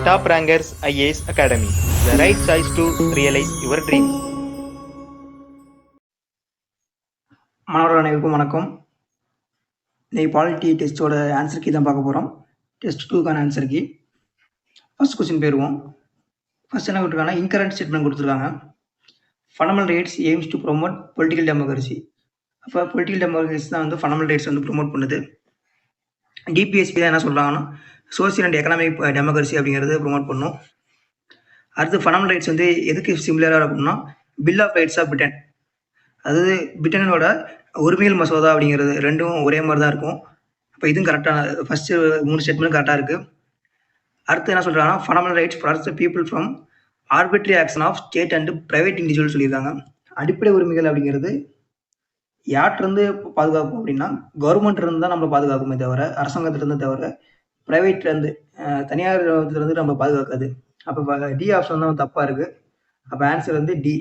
Top Rankers IAS Academy, the right choice to realize your dream. மாணவர்கள் அனைவருக்கும் வணக்கம். இன்னைக்கு பாலிட்டி டெஸ்ட்டோட ஆன்சர் கீ தான் பார்க்க போகிறோம். டெஸ்ட் 2க்கான ஆன்சர் கீ. ஃபர்ஸ்ட் கொஸ்டின் போயிடுவோம். ஃபர்ஸ்ட் என்ன கொடுத்துருக்காங்கன்னா இன்கரண்ட் ஸ்டேட்மெண்ட் கொடுத்துருக்காங்க. Fundamental rights aims to promote political democracy. அப்போ பொலிட்டிக்கல் டெமோக்ரஸி தான் வந்து ஃபண்டமெண்டல் ரைட்ஸ் வந்து ப்ரொமோட் பண்ணுது. டிபிஎஸ்பி தான் என்ன சொல்கிறாங்கன்னா சோசியல் அண்ட் எக்கனாமிக் டெமோக்ரஸி அப்படிங்கிறது ப்ரொமோட் பண்ணும். அடுத்து ஃபண்டமெண்டல் ரைட்ஸ் வந்து எதுக்கு சிமிலராக இருக்கும்னா bill of rights of Britain, அதாவது பிரிட்டனோட உரிமைகள் மசோதா அப்படிங்கிறது ரெண்டும் ஒரே மாதிரி தான் இருக்கும். அப்போ இதுவும் கரெக்டான ஃபஸ்ட்டு 3 ஸ்டேட்மெண்ட்டும் கரெக்டாக இருக்குது. அடுத்து என்ன சொல்கிறாங்கன்னா fundamental rights protects people from arbitrary action of state and private individual சொல்லியிருக்காங்க. அடிப்படை உரிமைகள் அப்படிங்கிறது யார்ட்டிருந்து பாதுகாக்கும் அப்படின்னா கவர்மெண்ட்லேருந்து தான் நம்மளை பாதுகாக்குமே தவிர அரசாங்கத்திலேருந்து தவிர ப்ரைவேட்லேருந்து தனியார்லேருந்து நம்மளை பாதுகாக்காது. அப்போ டி ஆப்ஷன் தான் தப்பாக இருக்குது. அப்போ ஆன்சர் வந்து டி.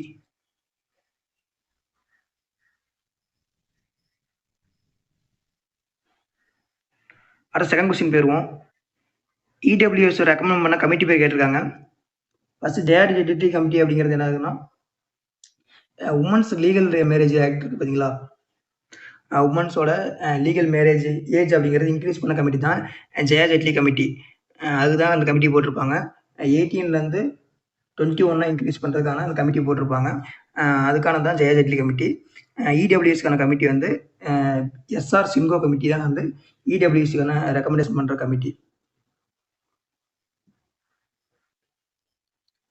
அடுத்த செகண்ட் கொஸ்டின் போயிடுவோம். இடபிள்யூஎஸ் ரெக்கமெண்ட் பண்ண கமிட்டி பேர் கேட்டிருக்காங்க. ஃபர்ஸ்ட் ஜேஆர்ஜிடி கமிட்டி அப்படிங்கிறது என்னதுன்னா உமன்ஸ் லீகல் மேரேஜ் ஆக்ட் இருக்கு பார்த்தீங்களா, உமன்ஸோட லீகல் மேரேஜ் ஏஜ் அப்படிங்கிறது இன்க்ரீஸ் பண்ண கமிட்டி தான் ஜெயா கமிட்டி. அதுதான் அந்த கமிட்டி போட்டிருப்பாங்க. 18லேருந்து 21 இன்க்ரீஸ் பண்ணுறதுக்கான அந்த கமிட்டி போட்டிருப்பாங்க. அதுக்கான தான் ஜெயா கமிட்டி. இடபிள்யூஎஸ்க்கான கமிட்டி வந்து எஸ்ஆர் சிங்கோ கமிட்டி தான் வந்து இடபிள்யூஎஸ்க்கான ரெக்கமெண்டேஷன் பண்ணுற கமிட்டி.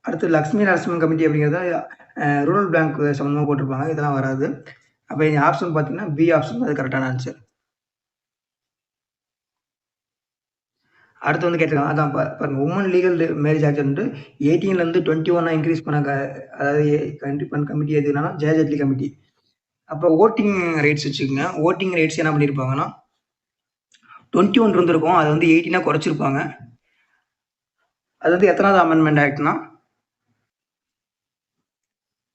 அடுத்து லக்ஷ்மி நரசிம்மன் கமிட்டி அப்படிங்கிறத ரூரல் பேங்க் சம்மந்தமாக போட்டிருப்பாங்க. இதெல்லாம் வராது. அப்போ இந்த ஆப்ஷன் பார்த்தீங்கன்னா பி ஆப்ஷன் அது கரெக்டான ஆன்சர். அடுத்து வந்து கேட்டிருக்காங்க, அதான் பாருங்க உமன் லீகல் மேரேஜ் ஆக்ட் வந்து 18லேருந்து 21 இன்க்ரீஸ் பண்ண அதாவது கமிட்டி எதுனா ஜெயா கமிட்டி. அப்போ ஓட்டிங் ரேட்ஸ் வச்சுக்கோங்க. ஓட்டிங் ரேட்ஸ் என்ன பண்ணியிருப்பாங்கன்னா 21 இருந்திருக்கும், அதை வந்து 18 குறைச்சிருப்பாங்க. அது வந்து எத்தனாவது அமெண்ட்மெண்ட் ஆக்ட்னா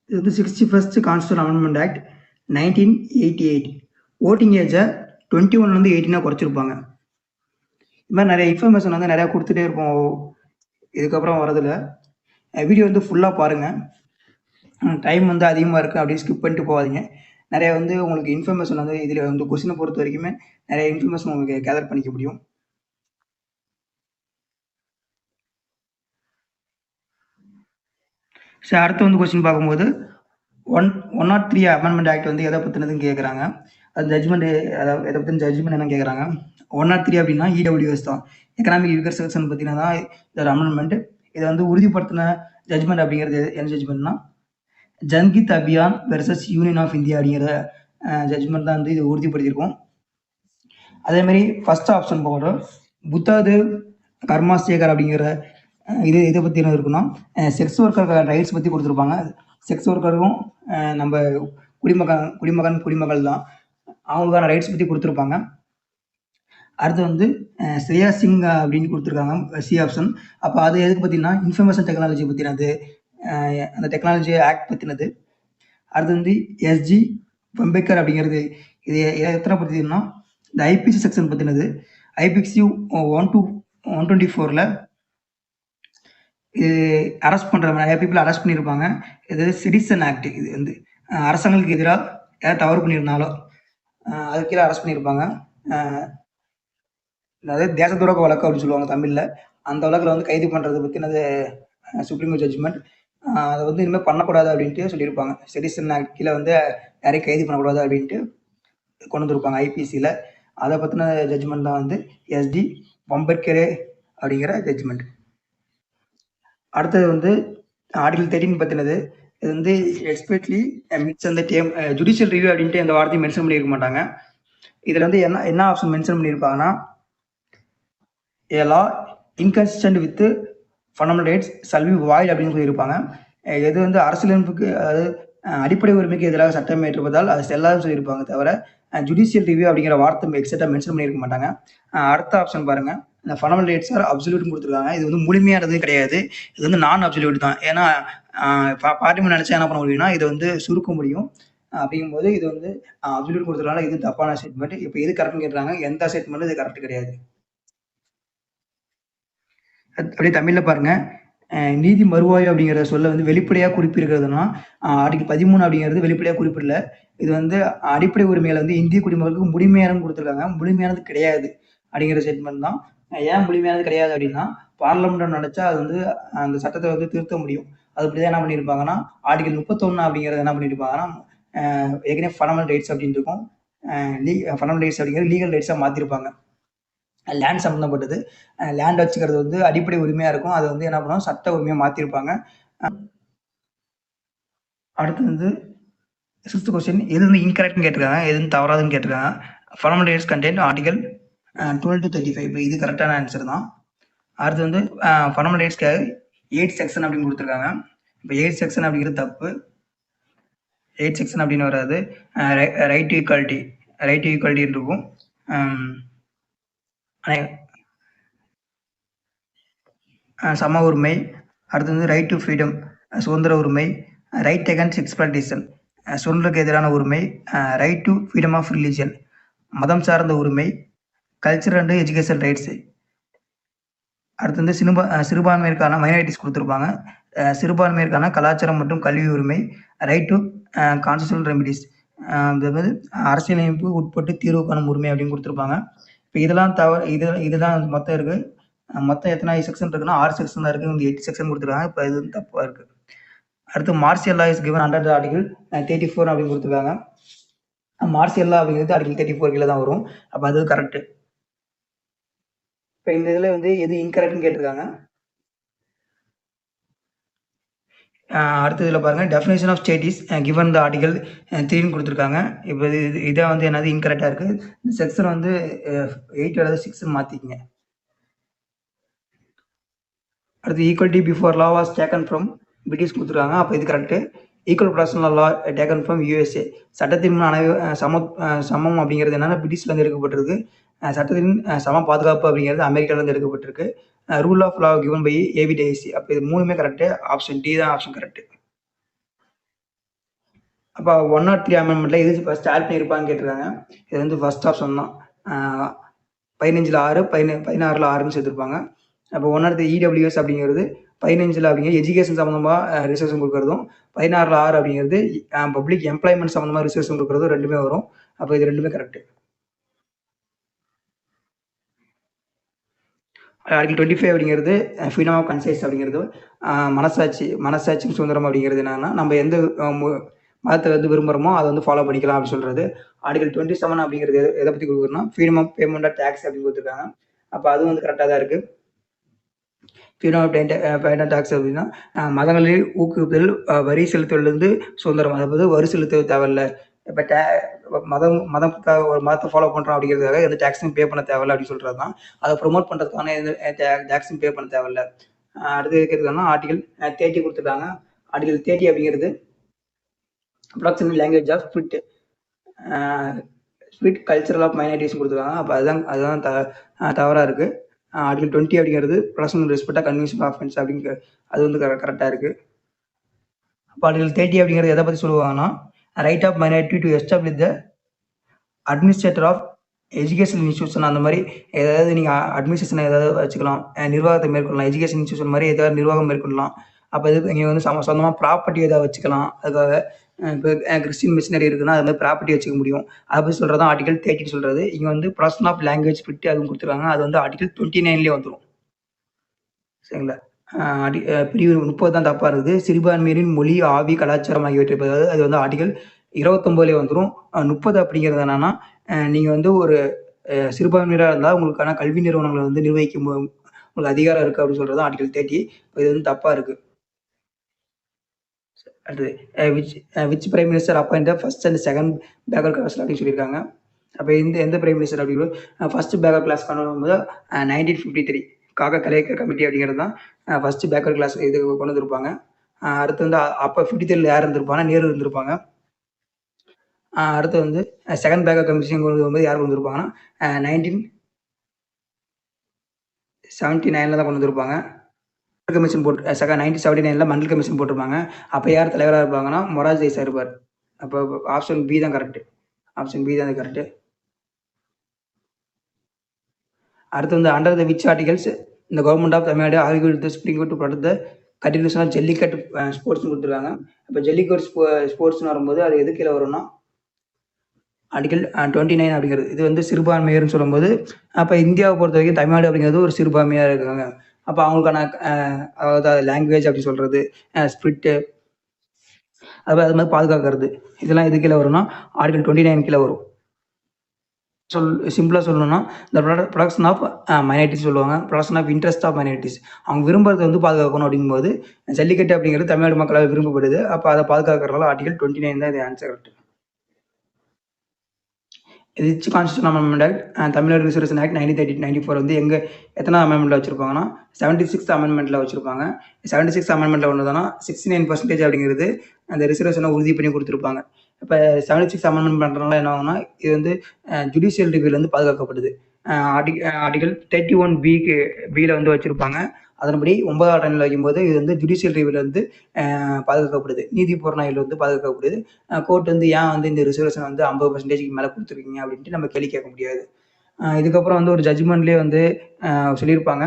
இது வந்து 61st constitution amendment act 1988. Voting ஏஜை 21லேருந்து 18 குறைச்சிருப்பாங்க. இது மாதிரி நிறைய இன்ஃபர்மேஷன் வந்து நிறையா கொடுத்துட்டே இருப்போம் இதுக்கப்புறம் வரதில்ல. வீடியோ வந்து ஃபுல்லாக பாருங்கள். டைம் வந்து அதிகமாக இருக்குது அப்படின்னு ஸ்கிப் பண்ணிட்டு போகாதீங்க. நிறைய வந்து உங்களுக்கு இன்ஃபர்மேஷன் வந்து இதில் வந்து கொஸ்டினை பொறுத்த வரைக்குமே நிறைய இன்ஃபர்மேஷன் உங்களுக்கு கேதர் பண்ணிக்க முடியும். சரி, அடுத்து வந்து கொஸ்டின் பார்க்கும்போது 103 அமெண்ட்மெண்ட் ஆக்ட் வந்து எதை பற்றினதுன்னு கேட்குறாங்க. அது ஜட்ஜ்மெண்ட், அதாவது எதை பற்றின ஜட்ஜ்மெண்ட் என்ன கேட்குறாங்க. 103 அப்படின்னா இடபிள்யூஎஸ் தான், எக்கனாமிக் வீக்கர் செக்ஷன் பற்றினா தான் இதோட அமெண்ட்மெண்ட். இதை வந்து உறுதிப்படுத்தின ஜட்ஜ்மெண்ட் அப்படிங்கிறது என்ன ஜட்ஜ்மெண்ட்னா Janhit Abhiyan versus union of India அப்படிங்கிற ஜட்ஜ்மெண்ட் தான் வந்து இது உறுதிப்படுத்தியிருக்கோம். அதேமாதிரி ஃபர்ஸ்ட் ஆப்ஷன் போகிறோம் புத்தாதேவ் கர்மாசேகர் அப்படிங்கிற இது இதை பற்றி என்ன இருக்குன்னா செக்ஸ் ஒர்க்கர் ரைட்ஸ் பற்றி கொடுத்துருப்பாங்க. செக்ஸ் ஒர்க்கருக்கும் நம்ம குடிமகள் தான், அவங்களுக்கான ரைட்ஸ் பற்றி கொடுத்துருப்பாங்க. அடுத்து வந்து ஸ்ரேயா சிங் அப்படின்னு கொடுத்துருக்காங்க சி ஆப்ஷன். அப்போ அது எதுக்கு பார்த்தீங்கன்னா இன்ஃபர்மேஷன் டெக்னாலஜி பற்றினது, அந்த டெக்னாலஜி ஆக்ட் பற்றினது. அடுத்து வந்து எஸ்ஜி பம்பேக்கர் அப்படிங்கிறது இது எத்தனை பற்றினா இந்த ஐபிசி செக்ஷன் பற்றினது. ஐபிசி 124ல் இது அரெஸ்ட் பண்ணுற நிறைய பீப்புள் அரெஸ்ட் பண்ணியிருப்பாங்க. இது சிட்டிசன் ஆக்ட். இது வந்து அரசாங்கங்களுக்கு எதிராக ஏதாவது தவறு பண்ணியிருந்தாலோ அது கீழே அரெஸ்ட் பண்ணியிருப்பாங்க. அதாவது தேச துரோக வழக்கு அப்படின்னு சொல்லுவாங்க தமிழில். அந்த வழக்கில் வந்து கைது பண்ணுறது பற்றினது சுப்ரீம் கோர்ட் ஜட்ஜ்மெண்ட். அதை வந்து இனிமேல் பண்ணக்கூடாது அப்படின்ட்டு சொல்லியிருப்பாங்க. சிட்டிசன் ஆக்ட் கீழே வந்து யாரையும் கைது பண்ணக்கூடாது அப்படின்ட்டு கொண்டு வந்துருப்பாங்க ஐபிசியில். அதை பற்றின ஜட்ஜ்மெண்ட் தான் வந்து எஸ்டி பம்பேக்கர் அப்படிங்கிற ஜட்ஜ்மெண்ட். அடுத்தது வந்து ஆர்டிகல் 13 பற்றினது. இது வந்து எக்ஸ்பெக்ட்லி மிட்ஸ் அந்த ஜுடிஷியல் ரிவ்யூ அப்படின்ட்டு எந்த வார்த்தையும் மென்ஷன் பண்ணியிருக்க மாட்டாங்க. இதில் வந்து என்ன ஆப்ஷன் மென்ஷன் பண்ணியிருப்பாங்கன்னா a law inconsistent with fundamental rights shall be void அப்படின்னு சொல்லியிருப்பாங்க. எது வந்து அரசியலமைப்புக்கு, அதாவது அடிப்படை உரிமைக்கு எதிராக சட்டம் ஏற்றுவதால் அது செல்லாதுன்னு சொல்லியிருப்பாங்க தவிர ஜுடிஷியல் ரிவ்யூ அப்படிங்கிற வார்த்தை எக்ஸாக்டாக மென்ஷன் பண்ணியிருக்க மாட்டாங்க. அடுத்த ஆப்ஷன் பாருங்கள், இந்த ஃபண்டமெண்டல் ரைட்ஸ் ஆர் அப்சல்யூட்னு கொடுத்துருக்காங்க. இது வந்து முழுமையானது கிடையாது, இது வந்து நான் அப்சல்யூட் தான். ஏன்னா பார்லிமெண்ட் நினச்சா என்ன பண்ண முடியும்னா இதை வந்து சுருக்க முடியும். அப்படிங்கும்போது இது வந்து அப்சல்யூட் கொடுத்துருக்காங்க. இது தப்பான ஸ்டேட்மெண்ட். இப்போ எது கரெக்ட்னு கேட்டுறாங்க, எந்த ஸ்டேட்மெண்ட்டும் இது கரெக்ட் கிடையாது. அப்படியே தமிழில் பாருங்க. நீதி மறுவாய்வு அப்படிங்கிற சொல்ல வந்து வெளிப்படையாக குறிப்பிடுகிறதுனா ஆர்டிகல் 13 அப்படிங்கிறது வெளிப்படையாக குறிப்பிடல. இது வந்து அடிப்படை உரிமைகளை வந்து இந்திய குடிமக்களுக்கு முழுமையானது கொடுத்துருக்காங்க. முழுமையானது கிடையாது அப்படிங்கிற ஸ்டேட்மெண்ட் தான். ஏன் முழுமையானது கிடையாது அப்படின்னா பார்லமெண்ட் நினைச்சா அது வந்து அந்த சட்டத்தை வந்து திருத்த முடியும். அது அப்படிதான் என்ன பண்ணியிருப்பாங்கன்னா ஆர்டிகல் 31 அப்படிங்கிறது என்ன பண்ணியிருப்பாங்கன்னா ஏற்கனவே ஃபண்டமெண்டல் ரைட்ஸ் அப்படின்னு இருக்கும். ஃபண்டமெண்டல் ரைட்ஸ் அப்படிங்கிறது லீகல் ரைட்ஸாக மாற்றிருப்பாங்க. லேண்ட் சம்மந்தப்பட்டது. லேண்ட் வச்சுக்கிறது வந்து அடிப்படை உரிமையா இருக்கும். அதை வந்து என்ன பண்ணுவோம் சட்ட உரிமையா மாற்றிருப்பாங்க. அடுத்து வந்து 6th கொஸ்டின் எது வந்து இன்கரெக்ட்னு கேட்டிருக்காங்க, எது வந்து தவறாதுன்னு கேட்டிருக்காங்க. Fundamental rights content article 12 to 35. இப்போ இது கரெக்டான ஆன்சர் தான். அடுத்து வந்து ஃபண்டமெண்டல் ரைட்ஸ்க்காக 8 செக்ஷன் அப்படின்னு கொடுத்துருக்காங்க. இப்போ 8 செக்ஷன் அப்படிங்கிறது தப்பு. 8 செக்ஷன் அப்படின்னு வராது. ரைட் டு ஈக்குவாலிட்டி இருக்கும். சம உரிமை. அடுத்து வந்து ரைட் டு ஃப்ரீடம் சுதந்திர உரிமை. ரைட் அகேன்ஸ்ட் எக்ஸ்பிளாய்டேஷன் சுதந்திரக்கு எதிரான உரிமை. Right to freedom of religion மதம் சார்ந்த உரிமை. Culture and education rights. அடுத்து வந்து சிறுபான்மையிற்கான மைனாரிட்டிஸ் கொடுத்துருப்பாங்க. சிறுபான்மையிற்கான கலாச்சாரம் மற்றும் கல்வி உரிமை. ரைட் டு கான்ஸ்டியூஷனல் ரெமிடிஸ் அதாவது அரசியலமைப்பு உட்பட்டு தீர்வு காணும் உரிமை அப்படின்னு கொடுத்துருப்பாங்க. இப்போ இதெல்லாம் இதுதான் மொத்தம் இருக்கு. மொத்தம் எத்தனை செக்ஷன் இருக்குன்னா 6 செக்ஷன் தான் இருக்கு. 8 செக்ஷன் கொடுத்துருக்காங்க. இப்போ இது தப்பா இருக்கு. அடுத்து martial law is given under article 34 அப்படின்னு கொடுத்துருக்காங்க. மார்ஷியல் லா அப்படிங்கிறது ஆர்டிகல் 34 கீழே தான் வரும். அப்போ அது கரெக்ட். இப்போ இந்த இதில் வந்து எது இன்கரெக்ட்னு கேட்டிருக்காங்க. அடுத்த இதில் பாருங்க definition of state is given the article 3ன்னு கொடுத்துருக்காங்க. இப்போ இதை வந்து என்னது இன்கரெக்டாக இருக்குது. இந்த செக்ஷன் வந்து 8 அல்லது 6ன்னு மாற்றிக்கிங்க. அடுத்து equality before law was taken from British கொடுத்துருக்காங்க. அப்போ இது correct. Equal protection of law taken from USA சட்டத்தின் சமம் அப்படிங்கிறது என்னன்னா பிரிட்டிஷ்லேருந்து எடுக்கப்பட்டிருக்கு. சட்டத்தின் சம பாதுகாப்பு அப்படிங்கிறது அமெரிக்காவிலேருந்து எடுக்கப்பட்டிருக்கு. Rule of law given by AV Dicey. அப்போ இது மூணுமே கரெக்டு. ஆப்ஷன் டி தான் ஆப்ஷன் கரெக்டு. அப்போ 103 அமெண்ட்மெண்ட்ல எது ஃபர்ஸ்ட் ஆட் பண்ணியிருப்பான்னு கேட்டிருக்காங்க. இது வந்து ஃபர்ஸ்ட் ஆப்ஷன் தான். 15ல் 6 16ல் 6ன்னு சேர்த்துருப்பாங்க. அப்போ 103 இடபிள்யூஎஸ் அப்படிங்கிறது 15ல் அப்படிங்கிறது எஜுகேஷன் சம்மந்தமாக ரிசர்வேஷன் கொடுக்குறதும் 16ல் 6 அப்படிங்கிறது பப்ளிக் எம்ப்ளாய்மெண்ட் சம்மந்தமாக ரிசர்வேஷன் கொடுக்குறதும் ரெண்டுமே வரும். அப்போ இது ரெண்டுமே கரெக்டு. ஆர்டிகல் 25 அப்படிங்கிறது ஃப்ரீடம் ஆஃப் கன்சைஸ் அப்படிங்கிறது மனசாட்சி சுதந்திரம் அப்படிங்கிறது என்னன்னா நம்ம எந்த மதத்தை வந்து விரும்புகிறோமோ அதை வந்து ஃபாலோ பண்ணிக்கலாம் அப்படின்னு சொல்கிறது. ஆர்டிகல் 27 அப்படிங்கிறது எதை பற்றி கொடுக்குறோம்னா freedom of payment of tax அப்படின்னு கொடுத்துருக்காங்க. அப்போ அது வந்து கரெக்டாக தான் இருக்குது. ஃப்ரீடம் ஆஃப் பேமெண்ட் டேக்ஸ் அப்படின்னா மதங்களில் ஊக்குவித்தல் வரி செலுத்துவதிலிருந்து சுதந்திரம். அதாவது வரி செலுத்த தேவையில்லை. இப்போ மதத்துக்காக ஒரு மதத்தை ஃபாலோ பண்ணுறோம் அப்படிங்கிறதுக்காக எந்த டேக்ஸும் பே பண்ண தேவையில்லை அப்படின்னு சொல்கிறது தான். அதை ப்ரொமோட் பண்ணுறதுக்கான எந்த டேக்ஸும் பே பண்ண தேவையில்லை. அடுத்து இருக்கிறதுனா ஆர்டிகல் 30 கொடுத்துருக்காங்க. ஆர்டிகல் 30 அப்படிங்கிறது approximate language of spirit cultural of minorities கொடுத்துருக்காங்க. அப்போ அதுதான் தவறாக இருக்குது. ஆர்டிகல் 20 அப்படிங்கிறது பர்சனல் ரெஸ்பெக்டாக கன்வென்ஷன் ஆஃபென்ஸ் அப்படிங்கிற அது வந்து கரெக்டாக இருக்குது. அப்போ ஆர்டிகல் 30 அப்படிங்கிறது எதை பற்றி சொல்லுவாங்கன்னா right of minority to establish the administrator of education institution. அந்த மாதிரி ஏதாவது நீங்கள் அட்மினிஸ்ட்ரேஷனை ஏதாவது வச்சுக்கலாம், நிர்வாகத்தை மேற்கொள்ளலாம். எஜுகேஷன் இன்ஸ்டியூஷன் மாதிரி ஏதாவது நிர்வாகம் மேற்கொள்ளலாம். அப்போ இது நீங்கள் வந்து சொந்தமாக ப்ராப்பர்ட்டி ஏதாவது வச்சுக்கலாம். அதுக்காக இப்போ கிறிஸ்டின் மிஷினரி இருக்குன்னா அது மாதிரி ப்ராப்பர்ட்டி வச்சுக்க முடியும். அதை பற்றி சொல்கிறது தான் ஆர்டிகல் 30 சொல்கிறது. இங்கே வந்து ப்ரொடக்ஷன் ஆஃப் லாங்குவேஜ் ஸ்பிரிட் அதுவும் கொடுத்துருக்காங்க. அது வந்து ஆர்டிகல் 29லேயே வந்துடும். சரிங்களா? பிரிவு 30 தான் தப்பாக இருக்குது. சிறுபான்மையினரின் மொழி ஆவி கலாச்சாரம் ஆகியவற்றை அதாவது அது வந்து ஆர்டிகல் 29லேயே வந்துடும். 30 அப்படிங்கிறது என்னன்னா நீங்கள் வந்து ஒரு சிறுபான்மையினராக இருந்தால் உங்களுக்கான கல்வி நிறுவனங்களை வந்து நிர்வகிக்கும் உங்களுக்கு அதிகாரம் இருக்குது அப்படின்னு சொல்கிறது ஆர்டிகல் 30. இது வந்து தப்பாக இருக்குது. அடுத்தது which prime minister appoint first and second backer class அப்படின்னு சொல்லியிருக்காங்க. அப்போ எந்த பிரைம் மினிஸ்டர் அப்படிங்கிறது ஃபர்ஸ்ட் பேக்கர் கிளாஸ் கொண்டு வரும்போது 1953 காக கலைக்கர் கமிட்டி அப்படிங்கிறது தான் ஃபர்ஸ்ட் பேக்கர் கிளாஸ் இது கொண்டு வந்திருப்பாங்க. அடுத்து வந்து அப்போ 53 யார் இருந்திருப்பாங்க? நேரு இருந்திருப்பாங்க. அடுத்து வந்து செகண்ட் பேக்கர் கமிஷன் கொண்டு வரும்போது யார் கொண்டு வந்திருப்பாங்கன்னா 1979 தான் கொண்டு வந்திருப்பாங்க. கமிஷன் போட்டு 1979 மண்டல் கமிஷன் போட்டிருப்பாங்க. அப்போ யார் தலைவராக இருப்பாங்கன்னா மொரார்ஜி தேசாய் இருப்பார். அப்போ ஆப்ஷன் பி தான் கரெக்டு. ஆப்ஷன் பி தான் கரெக்டு. அடுத்து வந்து அண்டர் த விச் ஆர்டிகல்ஸ் இந்த government of Tamil Nadu argue with supreme court to protect the continuation of Jallikattu ஸ்போர்ட்ஸ்னு கொடுத்துருக்காங்க. இப்போ ஜல்லிக்கட்டு ஸ்போர்ட்ஸ்னு வரும்போது அது எது கீழே வரும்னா ஆர்டிகல் 29 அப்படிங்கிறது. இது வந்து சிறுபான்மையர்னு சொல்லும்போது அப்போ இந்தியாவை பொறுத்த வரைக்கும் தமிழ்நாடு அப்படிங்கிறது ஒரு சிறுபான்மையாக இருக்காங்க. அப்போ அவங்களுக்கான அதாவது லாங்குவேஜ் அப்படி சொல்கிறது, ஸ்பிரிட்டு, அது மாதிரி பாதுகாக்கிறது, இதெல்லாம் எது கீழே வரும்னா ஆர்டிகல் 29 கீழே வரும். சிம்பிளாக சொல்லணும்னா இந்த ப்ரொடக்ஷன் ஆஃப் மைனாரிட்டிஸ் சொல்லுவாங்க, protection of interest of minorities. அவங்க விரும்புறதை வந்து பாதுகாக்கணும் அப்படிங்கும்போது ஜல்லிக்கட்டு அப்படிங்கிறது தமிழ்நாடு மக்களால் விரும்பப்படுது. அப்போ அதை பாதுகாக்கிறதுனால ஆர்டிகல் 29 தான் இது answer correct. Rich constitution amendment act, Tamil Nadu reservation act 1994 வந்து எத்தனை அமெண்ட்மெண்ட்டில் வச்சுருப்பாங்கன்னா 76th அமெண்ட்மெண்ட்டில் வச்சுருப்பாங்க. 76th அமெண்ட்மெண்ட்டில் ஒன்று தானா 69% அப்படிங்கிறது அந்த ரிசர்வேஷனை உறுதி பண்ணி கொடுத்துருப்பாங்க. இப்போ 76th அமெண்ட்மெண்ட் பண்ணுறதுனால என்ன ஆகும்னா இது வந்து ஜுடிஷியல் ரிவ்யூவில் வந்து பாதுகாக்கப்படுது. ஆர்டிகல் 31 பியில் வந்து வச்சுருப்பாங்க. அதன்படி 9வது அட்டவணையில் வைக்கும்போது இது வந்து ஜுடிஷியல் ரிவ்யூவில் வந்து பாதுகாக்கப்படுது. நீதி புறநாயில் வந்து பாதுகாக்கப்படுது. கோர்ட் வந்து ஏன் வந்து இந்த ரிசர்வேஷன் வந்து 50%க்கு மேலே கொடுத்துருக்கீங்க அப்படின்ட்டு நம்ம கேள்வி கேட்க முடியாது. இதுக்கப்புறம் வந்து ஒரு ஜட்ஜ்மெண்ட்லேயே வந்து சொல்லியிருப்பாங்க,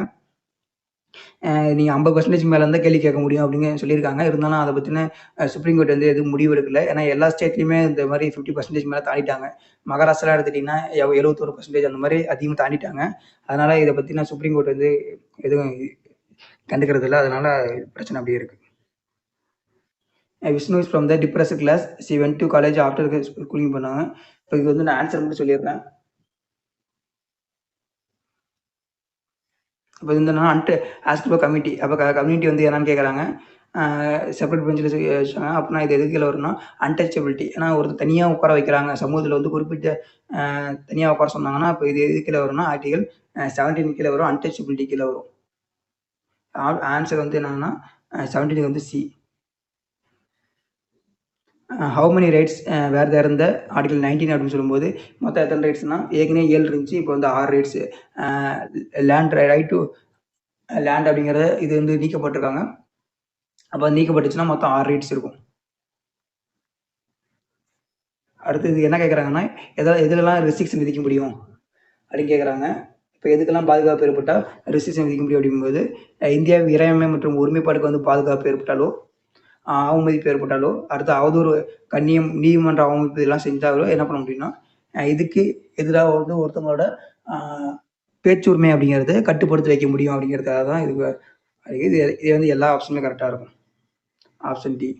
நீங்கள் 50% மேலே இருந்தால் கேள்வி கேட்க முடியும் அப்படின்னு சொல்லியிருக்காங்க. இருந்தாலும் அதை பற்றின சுப்ரீம் கோர்ட் வந்து எதுவும் முடிவு எடுக்கல. ஏன்னா எல்லா ஸ்டேட்லையுமே இந்த மாதிரி 50% மேலே தாண்டிட்டாங்க. மகாராஷ்டிரா எடுத்துட்டிங்கன்னா 71% அந்த மாதிரி அதிகமாக தாண்டிட்டாங்க. அதனால் இதை பற்றின சுப்ரீம் கோர்ட் வந்து எதுவும் கண்டுக்கிறது இல்லை. அதனால பிரச்சனை அப்படியே இருக்குது. Vishnu is from the depressed class, she went to college after schooling பண்ணாங்க. இப்போ இது வந்து நான் ஆன்சர் மட்டும் சொல்லிடுறேன். இப்போ இது வந்து ஆஸ்க் ஃபார் கமிட்டி. அப்போ கம்யூனிட்டி வந்து என்னன்னு கேட்குறாங்க, செப்பரேட் பெஞ்சில் வச்சாங்க. அப்படின்னா இது எது கீழே வரும்னா அன்டச்சபிலிட்டி. ஏன்னா ஒருத்தர் தனியாக உட்கார வைக்கிறாங்க, சமூகத்தில் வந்து குறிப்பிட்ட தனியாக உட்கார சொன்னாங்கன்னா அப்போ இது எது கீழே வரும்னா ஆர்டிகல் 17 கீழே வரும், அன்டச்சபிலிட்டி கீழே வரும். ஆன்சர் வந்து என்னன்னா 17 வந்து சி. ஹவு மெனி ரைட்ஸ் வேறு தேர் இருந்த ஆர்டிகல் 19 அப்படின்னு சொல்லும்போது மொத்தம் எத்தனை ரைட்ஸ்னால் ஏற்கனவே 7 இருந்துச்சு, இப்போ வந்து 6 ரைட்ஸு. ரைட் டு லேண்ட் அப்படிங்கிறத இது வந்து நீக்கப்பட்டிருக்காங்க. அப்போ நீக்கப்பட்டுச்சுன்னா மொத்தம் 6 ரைட்ஸ் இருக்கும். அடுத்தது என்ன கேட்குறாங்கன்னா எதுலலாம் ரெஸ்ட்ரிக்ஷன் விதிக்க முடியும் அப்படின்னு கேட்குறாங்க. இப்போ எதுக்கெல்லாம் பாதுகாப்பு ஏற்பட்டால் ரெஸ்ட்ரிக்ஷன் விதிக்க முடியும் அப்படிங்கும்போது இந்தியாவின் இறையாண்மை மற்றும் ஒருமைப்பாடுக்கு வந்து பாதுகாப்பு ஏற்பட்டாலோ, அவமதிப்பு ஏற்பட்டாலோ, அடுத்து அவதூறு, கண்ணியம், நீதிமன்ற அவமதிப்பு இதெல்லாம் செஞ்சாலோ என்ன பண்ண முடியும்னா இதுக்கு எதிராக வந்து ஒருத்தவங்களோட பேச்சுரிமை அப்படிங்கிறத கட்டுப்படுத்தி வைக்க முடியும் அப்படிங்கிறதுக்காக தான் இது வந்து எல்லா ஆப்ஷனுமே கரெக்டாக இருக்கும். Option D.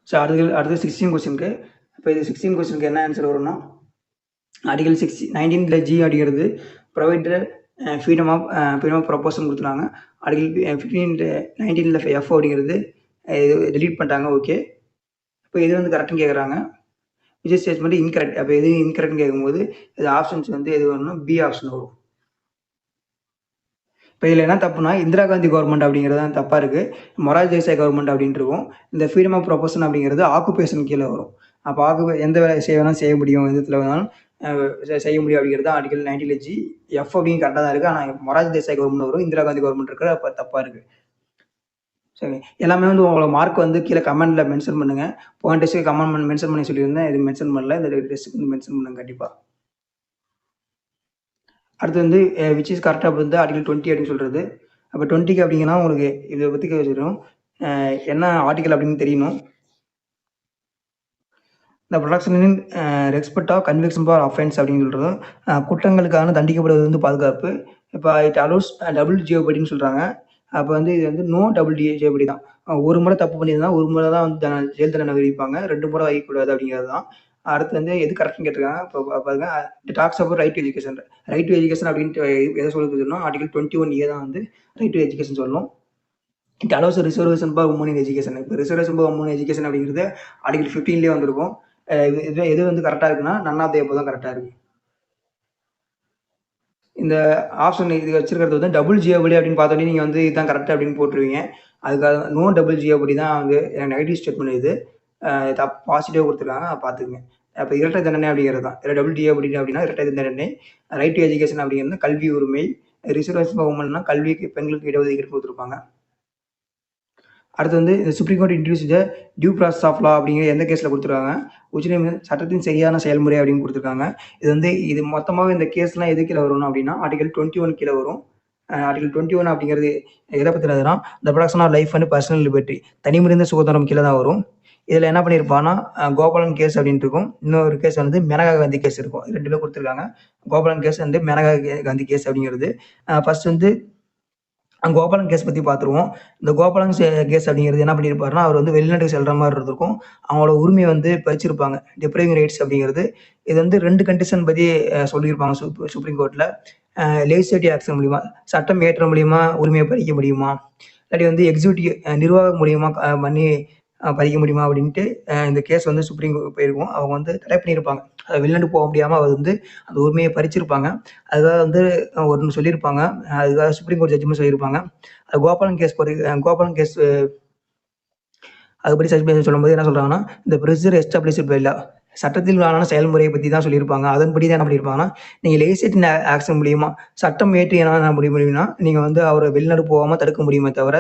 ஸோ அடுத்து 16 கொஸ்டினுக்கு. இப்போ இது 16 கொஸ்டினுக்கு என்ன ஆன்சர் வரும்னா ஆர்டிகல் 19 ஜி அப்படிங்கிறது ப்ரொவைட் ஃப்ரீடம் ஆஃப் ப்ரொபோசல் கொடுத்துருக்காங்க. ஆர்டிகல் 19 எஃப் அப்படிங்கிறது டெலீட் பண்ணிட்டாங்க. ஓகே, இப்போ இது வந்து கரெக்டுன்னு கேட்குறாங்க. Vijay statement incorrect. அப்போ எது இன்கரெக்ட்னு கேட்கும்போது இது ஆப்ஷன்ஸ் வந்து எது வரணும்னா பி ஆப்ஷன் வரும். இப்போ இதில் என்ன தப்புனா இந்திரா காந்தி கவர்மெண்ட் அப்படிங்கிறது தான் தப்பாக இருக்குது. மொரார்ஜி தேசாய் கவர்மெண்ட் அப்படின்ட்டு இருக்கும். இந்த ஃப்ரீடம் ஆஃப் ப்ரொபோஷன் அப்படிங்கிறது ஆக்குபேஷன் கீழே வரும். அப்போ எந்த வேலை வேணாலும் செய்ய முடியும், எந்த வேணாலும் செய்ய முடியும் அப்படிங்கிறது தான் ஆர்டிகல் 19 ஜி. எஃப் அப்படின்னு கரெக்டாக தான் இருக்குது. ஆனால் மொரார்ஜி தேசாய் கவர்மெண்ட் வரும், இந்திரா காந்தி கவர்மெண்ட் இருக்கிற அப்போ தப்பாக இருக்குது. சரி, எல்லாமே வந்து உங்களோட மார்க் வந்து கீழே கமெண்ட்டில் மென்ஷன் பண்ணுங்கள். போன டெஸ்ட்டுக்கு கமெண்ட் மென்ஷன் பண்ணி சொல்லியிருந்தேன், இது மென்ஷன் பண்ணல. இந்த டெஸ்ட்டுக்கு வந்து மென்ஷன் பண்ணுங்க கண்டிப்பாக. அடுத்து வந்து விச் இஸ் கரெக்டாக வந்து ஆர்டிகல் 20 அப்படின்னு சொல்கிறது. அப்போ 20க்கு அப்படிங்கன்னா உங்களுக்கு இதை பற்றி வச்சுக்கணும், என்ன ஆர்டிகல் அப்படின்னு தெரியணும். இந்த protection in respect of conviction for offence அப்படின்னு சொல்கிறது குற்றங்களுக்கான தண்டிக்கப்படுவது வந்து பாதுகாப்பு. இப்போ இட் அலோஸ் டபுள் ஜியோபடின்னு சொல்கிறாங்க. அப்போ வந்து இது வந்து நோ டபுள் ஜியோபடி தான். ஒரு முறை தப்பு பண்ணியிருந்தா ஒரு முறை தான் வந்து ஜெயில் தண்டனை விதிப்பாங்க, 2 முறை வைக்கக்கூடாது அப்படிங்கிறது தான். அடுத்து வந்து எது கரெக்ட்னு கேட்டிருக்காங்க. இப்போ பாருங்க, talks about right to education. Right to education அப்படின்ட்டு எதை சொல்லுதுன்னா ஆர்டிகல் 21A தான் வந்து ரைட் டு எஜுகேஷன் சொல்லணும். It allows reservation for women in education. இப்போ ரிசர்வேஷன் ஃபார் உமன் எஜுகேஷன் அப்படிங்கிறது ஆர்டிகல் 15லேயே வந்திருக்கும். எது வந்து கரெக்டாக இருக்குன்னா நன் ஆஃப் தி அபவ் தான் கரெக்டாக இருக்குது. இந்த ஆப்ஷன் இது வச்சிருக்கிறது வந்து டபுள் ஜியோபடி அப்படின்னு பார்த்தோன்னே நீங்கள் வந்து இதுதான் கரெக்டாக அப்படின்னு போட்டுருவீங்க. அதுக்காக நோ டபுள் ஜியோபடி தான் வந்து நெகட்டிவ் ஸ்டேட்மெண்ட். இது பாசிட்டிவாக கொடுத்துருக்காங்க, பார்த்துக்குங்க. அப்போ இரட்டை தண்டனை அப்படிங்கிறது தான் டபுள் ஜியோபடி அப்படின்னா இரட்டை தண்டனை. ரைட் டு எஜுகேஷன் அப்படிங்கிறது கல்வி உரிமை. ரிசர்வேஷன் ஃபார் உமன்னா கல்விக்கு பெண்களுக்கு இடஒதுக்கீடு கொடுத்துருப்பாங்க. அடுத்து வந்து இந்த supreme court introduce the due process of law அப்படிங்கிற எந்த கேஸில் கொடுத்துருக்காங்க, உச்சநீதிமன்றம் சட்டத்தின் சரியான செயல்முறை அப்படின்னு கொடுத்துருக்காங்க. இது மொத்தமாகவே இந்த கேஸ்லாம் எது கீழே வரணும் அப்படின்னா ஆர்டிகல் 21 கீழே வரும். ஆர்டிகல் 21 அப்படிங்கிறது எதை பற்றினதுன்னா the protection of life and personal liberty, தனிமனித சுதந்திரம் கீழே தான் வரும். இதில் என்ன பண்ணியிருப்பான்னா கோபாலன் கேஸ் அப்படின்ட்டு இருக்கும், இன்னொரு கேஸ் வந்து மேனகா காந்தி கேஸ் இருக்கும். 2 கொடுத்துருக்காங்க. கோபாலன் கேஸ் வந்து மேனகா காந்தி கேஸ் அப்படிங்கிறது. ஃபர்ஸ்ட் வந்து கோபாலன் கேஸ் பற்றி பார்த்துருவோம். இந்த கோபாலன் கேஸ் அப்படிங்கிறது என்ன பண்ணியிருப்பாருன்னா, அவர் வந்து வெளிநாட்டுக்கு செல்கிற மாதிரி இருந்திருக்கும். அவங்களோட உரிமையை வந்து பறிச்சிருப்பாங்க, டிப்ரைவிங் ரைட்ஸ் அப்படிங்கிறது. இது வந்து 2 கண்டிஷன் பற்றி சொல்லியிருப்பாங்க சுப்ரீம் கோர்ட்டில். லெஜிஸ்லேட்டிவ் ஆக்ஷன் மூலிமா, சட்டம் ஏற்ற மூலியமா உரிமையை பறிக்க முடியுமா, இல்லாட்டி வந்து எக்ஸிக்யூட்டிவ் நிர்வாகம் மூலியமா பண்ணி பறிக்க முடியுமா அப்படின்ட்டு இந்த கேஸ் வந்து சுப்ரீம் கோர்ட் போயிருக்கும். அவங்க வந்து தடை பண்ணியிருப்பாங்க. வெளிநாட்டு போக முடியாமல் அவர் வந்து அந்த உரிமையை பறிச்சிருப்பாங்க. அதுக்காக வந்து ஒன்று சொல்லியிருப்பாங்க. அதுக்காக சுப்ரீம் கோர்ட் ஜட்ஜ்மெண்ட் சொல்லியிருப்பாங்க. கோபாலன் கேஸ் கோபாலன் கேஸ் அதுபடி சஸ்பென்ஷன் சொல்லும்போது என்ன சொல்கிறாங்கன்னா, இந்த ப்ரொசீஜர் எஸ்டாப்ளிஷ்ட் பை லா, சட்டத்திலான செயல்முறையை பற்றி தான் சொல்லியிருப்பாங்க. அதன்படி தான் என்ன பண்ணியிருப்பாங்கன்னா, நீங்கள் லெஜிஸ்லேட்டிவ் ஆக்ஷன் மூலியமா சட்டம் ஏற்றி என்ன முடியும்னா, நீங்கள் வந்து அவரை வெளிநாடு போகாமல் தடுக்க முடியுமே தவிர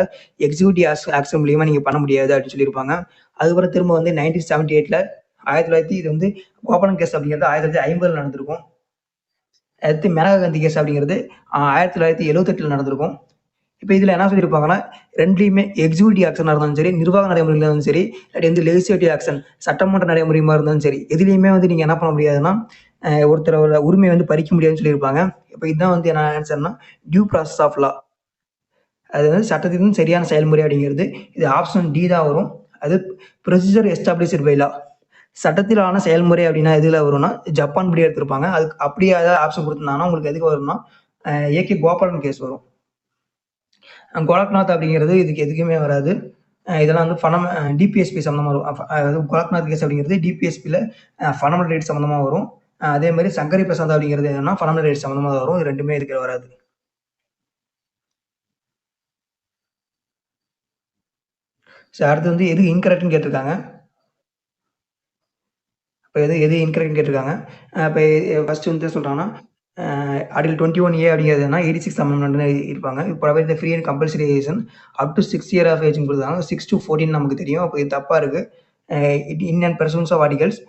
எக்ஸிக்யூட்டிவ் ஆக்ஷன் மூலியமா நீங்கள் பண்ண முடியாது அப்படின்னு சொல்லியிருப்பாங்க. அதுக்கப்புறம் திரும்ப வந்து 1978 இது வந்து கோபாலன் கேஸ் அப்படிங்கிறது 1950 நடந்திருக்கும். அடுத்து மேனகா காந்தி கேஸ் அப்படிங்கிறது 1978 நடந்திருக்கும். இப்போ இதில் என்ன சொல்லியிருப்பாங்கன்னா, 2லையுமே எக்ஸிக்யூட்டிவ் ஆக்ஷனாக இருந்தாலும் சரி, நிர்வாக நடைமுறையில் இருந்தாலும் சரி, இல்லாட்டி வந்து லெஜிஸ்லேட்டிவ் ஆக்ஷன் சட்டமன்ற நடைமுறையுமா இருந்தாலும் சரி, எதுலேயுமே வந்து நீங்கள் என்ன பண்ண முடியாதுன்னா, ஒருத்தரோட உரிமையை வந்து பறிக்க முடியாதுன்னு சொல்லியிருப்பாங்க. இப்போ இதுதான் வந்து என்ன ஆன்சர்னா, டியூ ப்ராசஸ் ஆஃப் லா, அது வந்து சட்டத்தின் சரியான செயல்முறை அப்படிங்கிறது. இது ஆப்ஷன் டி தான் வரும். அது ப்ரொசீஜர் எஸ்டாப்ளிஷ்ட் பை லா, சட்டத்திலான செயல்முறை அப்படின்னா எதில் வரும்னா, ஜப்பான் படி எடுத்திருப்பாங்க. அதுக்கு அப்படியே ஏதாவது ஆப்ஷன் கொடுத்துருந்தாங்கன்னா உங்களுக்கு எதுக்கு வரும்னா, ஏகே கோபாலன் கேஸ் வரும். கோலக்நாத் அப்படிங்கிறது இதுக்கு எதுக்குமே வராது. இதெல்லாம் வந்து டிபிஎஸ்பி சம்மந்தமாக வரும். அதாவது கோலக்நாத் கேஸ் அப்படிங்கிறது டிபிஎஸ்பியில் ஃபண்டமெண்டல் ரைட்ஸ் சம்மந்தமாக வரும். அதே மாதிரி சங்கரி பிரசாத் அப்படிங்கிறது என்னன்னா ஃபண்டமெண்டல் ரைட்ஸ் சம்மந்தமாக வரும். இது 2மே இதுக்கு வராது. சரி, அடுத்து வந்து எது இன்கரெக்ட்னு கேட்டிருக்காங்க. இப்போ எது இன்கரெக்ட்னு கேட்டிருக்காங்க. இப்போ ஃபர்ஸ்ட் வந்து சொல்கிறாங்கன்னா, ஆர்டிகல் 21A அப்படிங்கிறது என்ன 86 அமெண்ட்மெண்ட் இருப்பாங்க. Provide the free and compulsory education up to 6 year of ஏஜ்னு கொடுத்தாங்க. 6 to 14 நமக்கு தெரியும். அப்போ இது தப்பாக இருக்குது. In and persons of articles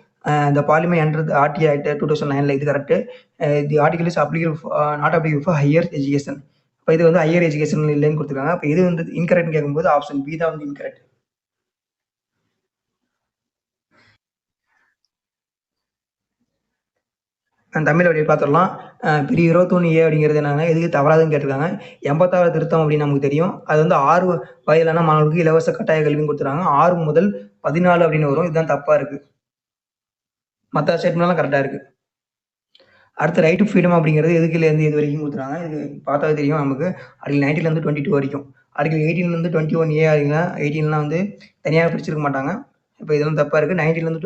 the parliament entered the RT Act 2009 இது correct. The article is applicable not applicable for higher education. இப்போ இது வந்து ஹையர் எஜுகேஷன் இல்லைன்னு கொடுத்துருக்காங்க. அப்போ இது வந்து இன்கரெக்ட்னு கேட்கும்போது ஆப்ஷன் பி தான் வந்து இன்கரெக்ட். தமிழ் வழி பார்த்துடலாம். பிரிவு 21A அப்படிங்கிறது என்னன்னா எதுக்கு தவறாதுன்னு கேட்டிருக்காங்க. 86 திருத்தம் அப்படின்னு நமக்கு தெரியும். அது வந்து 6 வயதான மாணவர்களுக்கு இலவச கட்டாய கல்வின்னு கொடுத்துருக்காங்க. 6 முதல் 14 அப்படின்னு வரும். இதுதான் தப்பா இருக்கு. மற்ற ஸ்டேட்மெண்ட்லாம் கரெக்டாக இருக்கு. அடுத்து ரைட் டு ஃப்ரீடம் அப்படிங்கிறது எதுக்குலேருந்து இது வரைக்கும் கொடுத்துருக்காங்க. இது பார்த்தாவே தெரியும் நமக்கு. ஆர்டிகல் 19 22 வரைக்கும். ஆர்டிகல் 18 21A ஆர்டிகல் 18 வந்து தனியாக பிரிச்சிருக்க மாட்டாங்க. இப்போ இதெல்லாம் தப்பாக இருக்குது. 19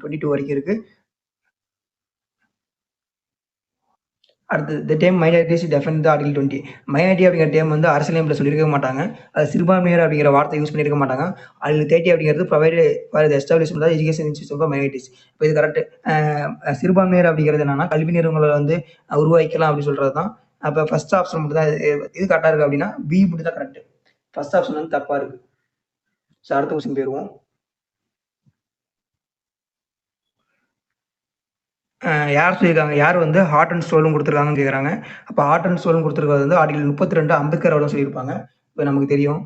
22 வரைக்கும் இருக்குது. அடுத்து the term minorities define the article 20. Minority அப்படிங்கிற டேம் வந்து அரசியலமைப்பில் சொல்லியிருக்க மாட்டாங்க. அது சிறுபான்மையினர் அப்படிங்கிற வார்த்தை யூஸ் பண்ணியிருக்க மாட்டாங்க. ஆர்டிகல் 30 அப்படிங்கிறது provide for the establishment of education institution for minorities. இப்போ இது கரெக்ட். சிறுபான்மையினர் அப்படிங்கிறது என்னன்னா கல்வி நிறுவனங்களை வந்து உருவாக்கலாம் அப்படின்னு சொல்கிறது தான். அப்போ ஃபர்ஸ்ட் ஆப்ஷன் மட்டும் தான் இது கரெக்டாக இருக்குது அப்படின்னா பி மட்டும் தான் கரெக்ட். ஃபர்ஸ்ட் ஆப்ஷன் வந்து தப்பாக இருக்குது. ஸோ அடுத்த கொஸ்டின் போயிடுவோம். யார் சொல்லியிருக்காங்க, யார் வந்து ஹார்ட் அண்ட் சோல்னு கொடுத்துருக்காங்கன்னு கேட்குறாங்க. அப்போ ஹார்ட் அண்ட் சோல்னு கொடுத்துருக்கிறது வந்து ஆர்டிகல் 32 அம்பேத்கர் அவர்கள் சொல்லியிருப்பாங்க. இப்போ நமக்கு தெரியும்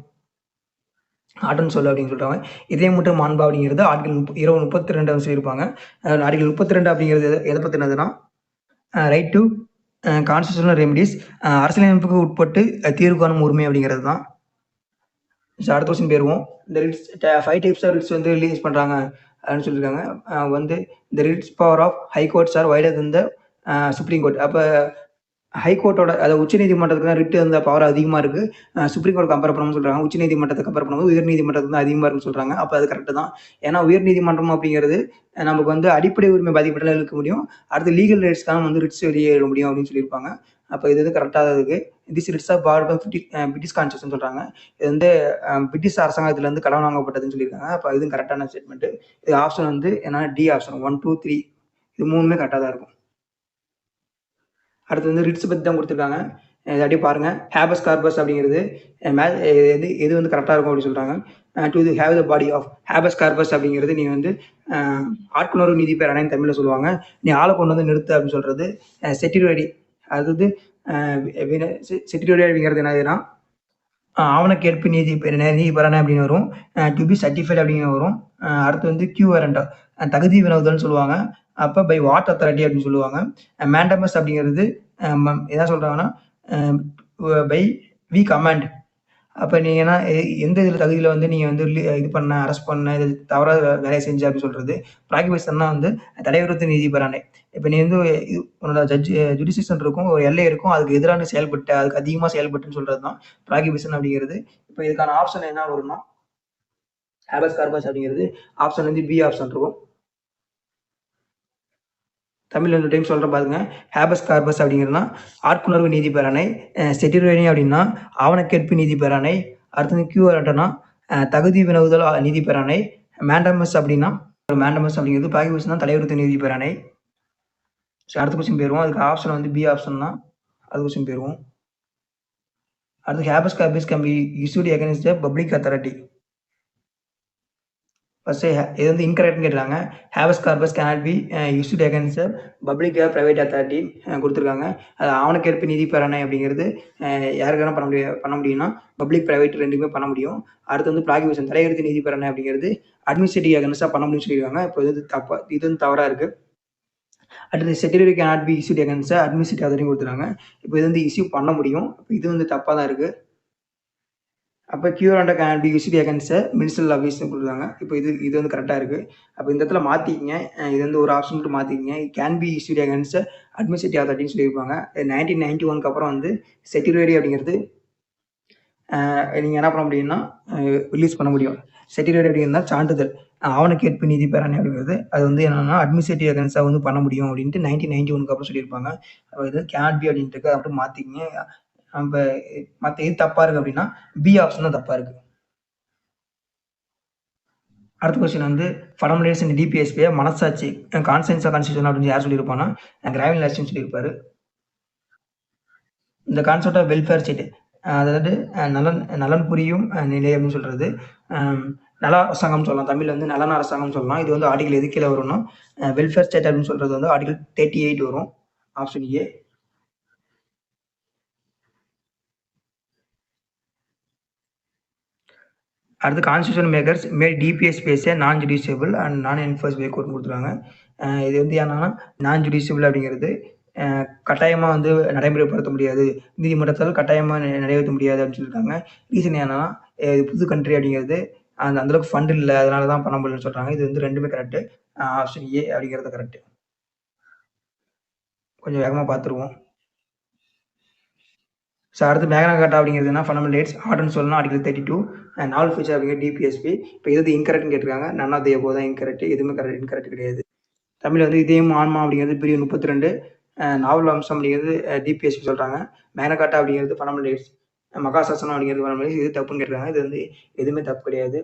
ஹார்ட் அண்ட் சோல் அப்படின்னு சொல்கிறாங்க. இதே மட்டும் மாண்பு அப்படிங்கிறது ஆர்டிகல் 32 சொல்லியிருப்பாங்க. ஆர்டிகல் 32 அப்படிங்கிறது எதை பற்றினதுன்னா ரைட் டு கான்ஸ்டியூஷனல் ரெமிடிஸ், அரசியலமைப்புக்கு உட்பட்டு தீர்வு காணும் உரிமை அப்படிங்கிறது தான். அடுத்த கொஸ்டின் போயிருவோம். இந்த ரிட்ஸ் 5 டைப்ஸ் ஆஃப் ரிட்ஸ் வந்து ரிலீஸ் பண்ணுறாங்க அப்படின்னு சொல்லியிருக்காங்க. வந்து இந்த writs power of high courts are wider than the supreme court. அப்போ ஹைகோர்ட்டோட அதாவது உச்சநீதிமன்றத்துக்கு தான் ரிட்டு அந்த பவர் அதிகமாக இருக்குது. சுப்ரீம் கோர்ட் கம்பேர் பண்ணணும்னு சொல்கிறாங்க. உச்சநீதிமன்றத்தை கம்பேர் பண்ணும்போது உயர்நீதிமன்றத்துக்கு தான் அதிகமாக இருக்குன்னு சொல்கிறாங்க. அப்போ அது கரெக்டு தான். ஏன்னா உயர்நீதிமன்றம் அப்படிங்கிறது நமக்கு வந்து அடிப்படை உரிமை பாதிக்கப்பட்டாலும் இருக்க முடியும். அடுத்து லீகல் ரைட்ஸ்க்காக வந்து ரிட்ஸ் வெளியேற முடியும் அப்படின்னு சொல்லியிருப்பாங்க. அப்போ இது வந்து கரெக்டாக இருக்குது. This writs of part of British constitution சொல்கிறாங்க. இது வந்து பிரிட்டிஷ் அரசாங்கத்திலேருந்து கடன் வாங்கப்பட்டதுன்னு சொல்லியிருக்காங்க. அப்போ இதுவும் கரெக்டான ஸ்டேட்மெண்ட்டு. இது ஆப்ஷன் வந்து என்னன்னா டி ஆப்ஷன் 1, 2, 3 இது 3மே கரெக்டாக தான் இருக்கும். அடுத்து வந்து ரிட்ஸ் பற்றி தான் கொடுத்துருக்காங்க. இதாட்டி பாருங்க. ஹேபஸ் கார்பஸ் அப்படிங்கிறது எது வந்து கரெக்டாக இருக்கும் அப்படின்னு சொல்றாங்க. To the have the body of habeas corpus அப்படிங்கிறது நீ வந்து ஆட்கொணர்வு நீதி பேராணைன்னு தமிழில் சொல்லுவாங்க. நீ ஆளை கொண்டு வந்து நிறுத்து அப்படின்னு சொல்றது செட்டிரோடி. அதாவது செட்டிரோடி அப்படிங்கிறது என்னதுன்னா ஆவணக்கேற்பு நீதிபரணை அப்படின்னு வரும். டு பி சர்டிஃபைட் அப்படின்னு வரும். அடுத்து வந்து கியூ வாரண்டா தகுதி வினவுதல்னு சொல்லுவாங்க. அப்போ பை வாட் அத்தாரிட்டி அப்படின்னு சொல்லுவாங்க. மேண்டமஸ் அப்படிங்கிறது என்ன சொல்றாங்கன்னா பை வி கமாண்ட். அப்போ நீங்கன்னா எந்த இதில் தகுதியில் வந்து நீங்கள் வந்து இது பண்ண அரெஸ்ட் பண்ண இது தவறாக வேலையை செஞ்சு அப்படின்னு சொல்கிறது. ப்ராகிபிஷன்னா வந்து தடைவிருத்த நீதிபரணை. இப்போ நீ வந்து உன்னோட ஜுடிஷியேஷன் இருக்கும், ஒரு எல்லை இருக்கும், அதுக்கு எதிரான செயல்பட்ட அதுக்கு அதிகமாக செயல்பட்டுன்னு சொல்கிறது தான் ப்ராகிபிஷன் அப்படிங்கிறது. இப்போ இதுக்கான ஆப்ஷன் என்ன வரும்னா ஹேபஸ் கார்பஸ் அப்படிங்கிறது ஆப்ஷன் வந்து பி ஆப்ஷன் இருக்கும். தமிழ் ரெண்டு டைம் சொல்கிறேன் பாருங்க. ஹேபஸ் கார்பஸ் அப்படிங்கிறதுனா ஆட்கொணர்வு நீதி பேராணை. செட்டிரோனி அப்படின்னா ஆவணக்கேற்பு நீதி பேராணை. அடுத்தது கியூஆர்னா தகுதி வினவுதல் நீதி பேராணை. மேண்டமஸ் அப்படின்னா மேண்டமஸ் அப்படிங்கிறது ப்ராகிபிஷன் தான் தடைவிருத்த நீதி பேராணை. ஸோ அடுத்த கொஸ்டின் போயிடுவோம். அதுக்கு ஆப்ஷன் வந்து பி ஆப்ஷன் தான். அது கொஸ்டின் போயிடுவோம். அடுத்து habeas corpus can be issued against the public authority. First இது வந்து இன்கரெக்ட்னு கேட்டுருக்காங்க. Habeas corpus cannot be issued against public private authority கொடுத்துருக்காங்க. அது ஆவணக்கேற்பு நீதி பேராணை அப்படிங்கிறது யாருக்கான பண்ண முடியும்னா பப்ளிக் பிரைவேட் ரெண்டுமே பண்ண முடியும். அடுத்து வந்து ப்ராகிபிஷன் தடைவிருத்த நீதி பேராணை அப்படிங்கிறது அட்மினிஸ்ட்ரேட்டிவ் அகைன்ஸ்டாக பண்ண முடியும்னு சொல்லியிருக்காங்க. இப்போ இது வந்து தவறாக இருக்குது. அடுத்து certiorari cannot be issued against administrative authority கொடுத்துருக்காங்க. இப்போ இது வந்து இஷ்யூ பண்ண முடியும். இப்போ இது வந்து தப்பாக தான் இருக்குது. அப்போ கியூர் அண்டர் can be issued against ministerial ஆஃபீஸ்னு கொடுத்தாங்க. இப்போ இது வந்து கரெக்டாக இருக்குது. அப்போ இந்த இடத்துல மாற்றிக்கிங்க. இது வந்து ஒரு ஆப்ஷன் மட்டும் மாற்றிக்கிங்க. Can be issued against administrative அத்தாரிட்டின்னு சொல்லியிருப்பாங்க. 1991 அப்புறம் வந்து செட்டிலரி அப்படிங்கிறது நீங்கள் என்ன பண்ண முடியும்னா ரிலீஸ் பண்ண முடியும். செட்டிலரி அப்படிங்கிறதா சான்றிதழ் ஆவணக்கேற்பு நீதி பேராணை அப்படிங்கிறது அது வந்து என்னன்னா அட்மினிஸ்ட்ரேட்டிவ் அகைன்ஸ்டாக வந்து பண்ண முடியும் அப்படின்ட்டு 1991 அப்புறம் சொல்லியிருப்பாங்க. அப்போ இது கேன் பி அப்படின்ட்டு இருக்கு. அதை மட்டும் மாற்றிக்கிங்க. நம்ம மற்ற எது தப்பா இருக்கு அப்படின்னா பி ஆப்ஷன் தான் தப்பா இருக்கு. அடுத்த கொஸ்டின் வந்து ஃபண்டமெண்டல்ஸ் இன் டிபிஎஸ்பியை மனசாட்சி கான்சென்ஸ் கான்ஸ்டியூஷன் அப்படின்னு யார் சொல்லியிருப்பான்னா கிராவின் லாஸ்டின் சொல்லியிருப்பாரு. இந்த கான்செப்ட் ஆஃப் வெல்ஃபேர் ஸ்டேட் அதாவது நலன் புரியும் நிலை அப்படின்னு சொல்றது நல அரசாங்கம் சொல்லலாம். தமிழ்ல வந்து நலன அரசாங்கம் சொல்லலாம். இது வந்து ஆர்டிகல் எது கீழே வரும்னா வெல்ஃபேர் ஸ்டேட் அப்படின்னு சொல்றது வந்து ஆர்டிகல் 38 வரும். Option A. அடுத்து கான்ஸ்டியூஷன் மேக்கர்ஸ் மேட் டிபிஎஸ் பேஸை நான் ஜுடிஷியபிள் அண்ட் நான் என்ஃபோர்ஸ்மெண்ட் கோர்ட் கொடுத்துருக்காங்க. இது வந்து என்னன்னா நான் ஜுடிஷியபிள் அப்படிங்கிறது கட்டாயமாக வந்து நடைமுறைப்படுத்த முடியாது, நீதிமன்றத்தால் கட்டாயமாக நிறைவேற்ற முடியாது அப்படின்னு சொல்லியிருக்காங்க. ரீசன் என்னன்னா புது கண்ட்ரி அப்படிங்கிறது அந்தளவுக்கு ஃபண்ட் இல்லை, அதனால தான் பண்ண முடியலன்னு சொல்கிறாங்க. இது வந்து ரெண்டுமே கரெக்டு. ஆப்ஷன் ஏ அப்படிங்கிறது கரெக்டு. கொஞ்சம் வேகமாக பார்த்துருவோம். ஸோ அடுத்து மேக்னா கார்ட்டா அப்படிங்கிறதுனா ஃபண்டமெண்டல் ரைட்ஸ் ஆர்டர்னு சொல்லணும். ஆர்டிகல் 32 நாவல் ஃபீச்சர் அப்படிங்கிற டிபிஎஸ்பி. இப்போ இது இன்கரெக்ட்னு கேட்டிருக்காங்க. நன் ஆஃப் தி அபோவ் தான் இன்கரெக்ட். எதுவுமே இன்கரெக்ட் கிடையாது. தமிழ் வந்து இதயம் ஆன்மா அப்படிங்கிறது பிரிவு 32 நாவல் அம்சம் அப்படிங்கிறது டிபிஎஸ்பி சொல்கிறாங்க. மேக்னா கார்ட்டா அப்படிங்கிறது ஃபண்டமெண்டல் ரைட்ஸ். மகாசாசனம் அப்படிங்கிறது ஃபண்டமெண்டல் ரைட்ஸ். இது தப்புன்னு கேட்டிருக்காங்க. இது வந்து எதுவுமே தப்பு கிடையாது.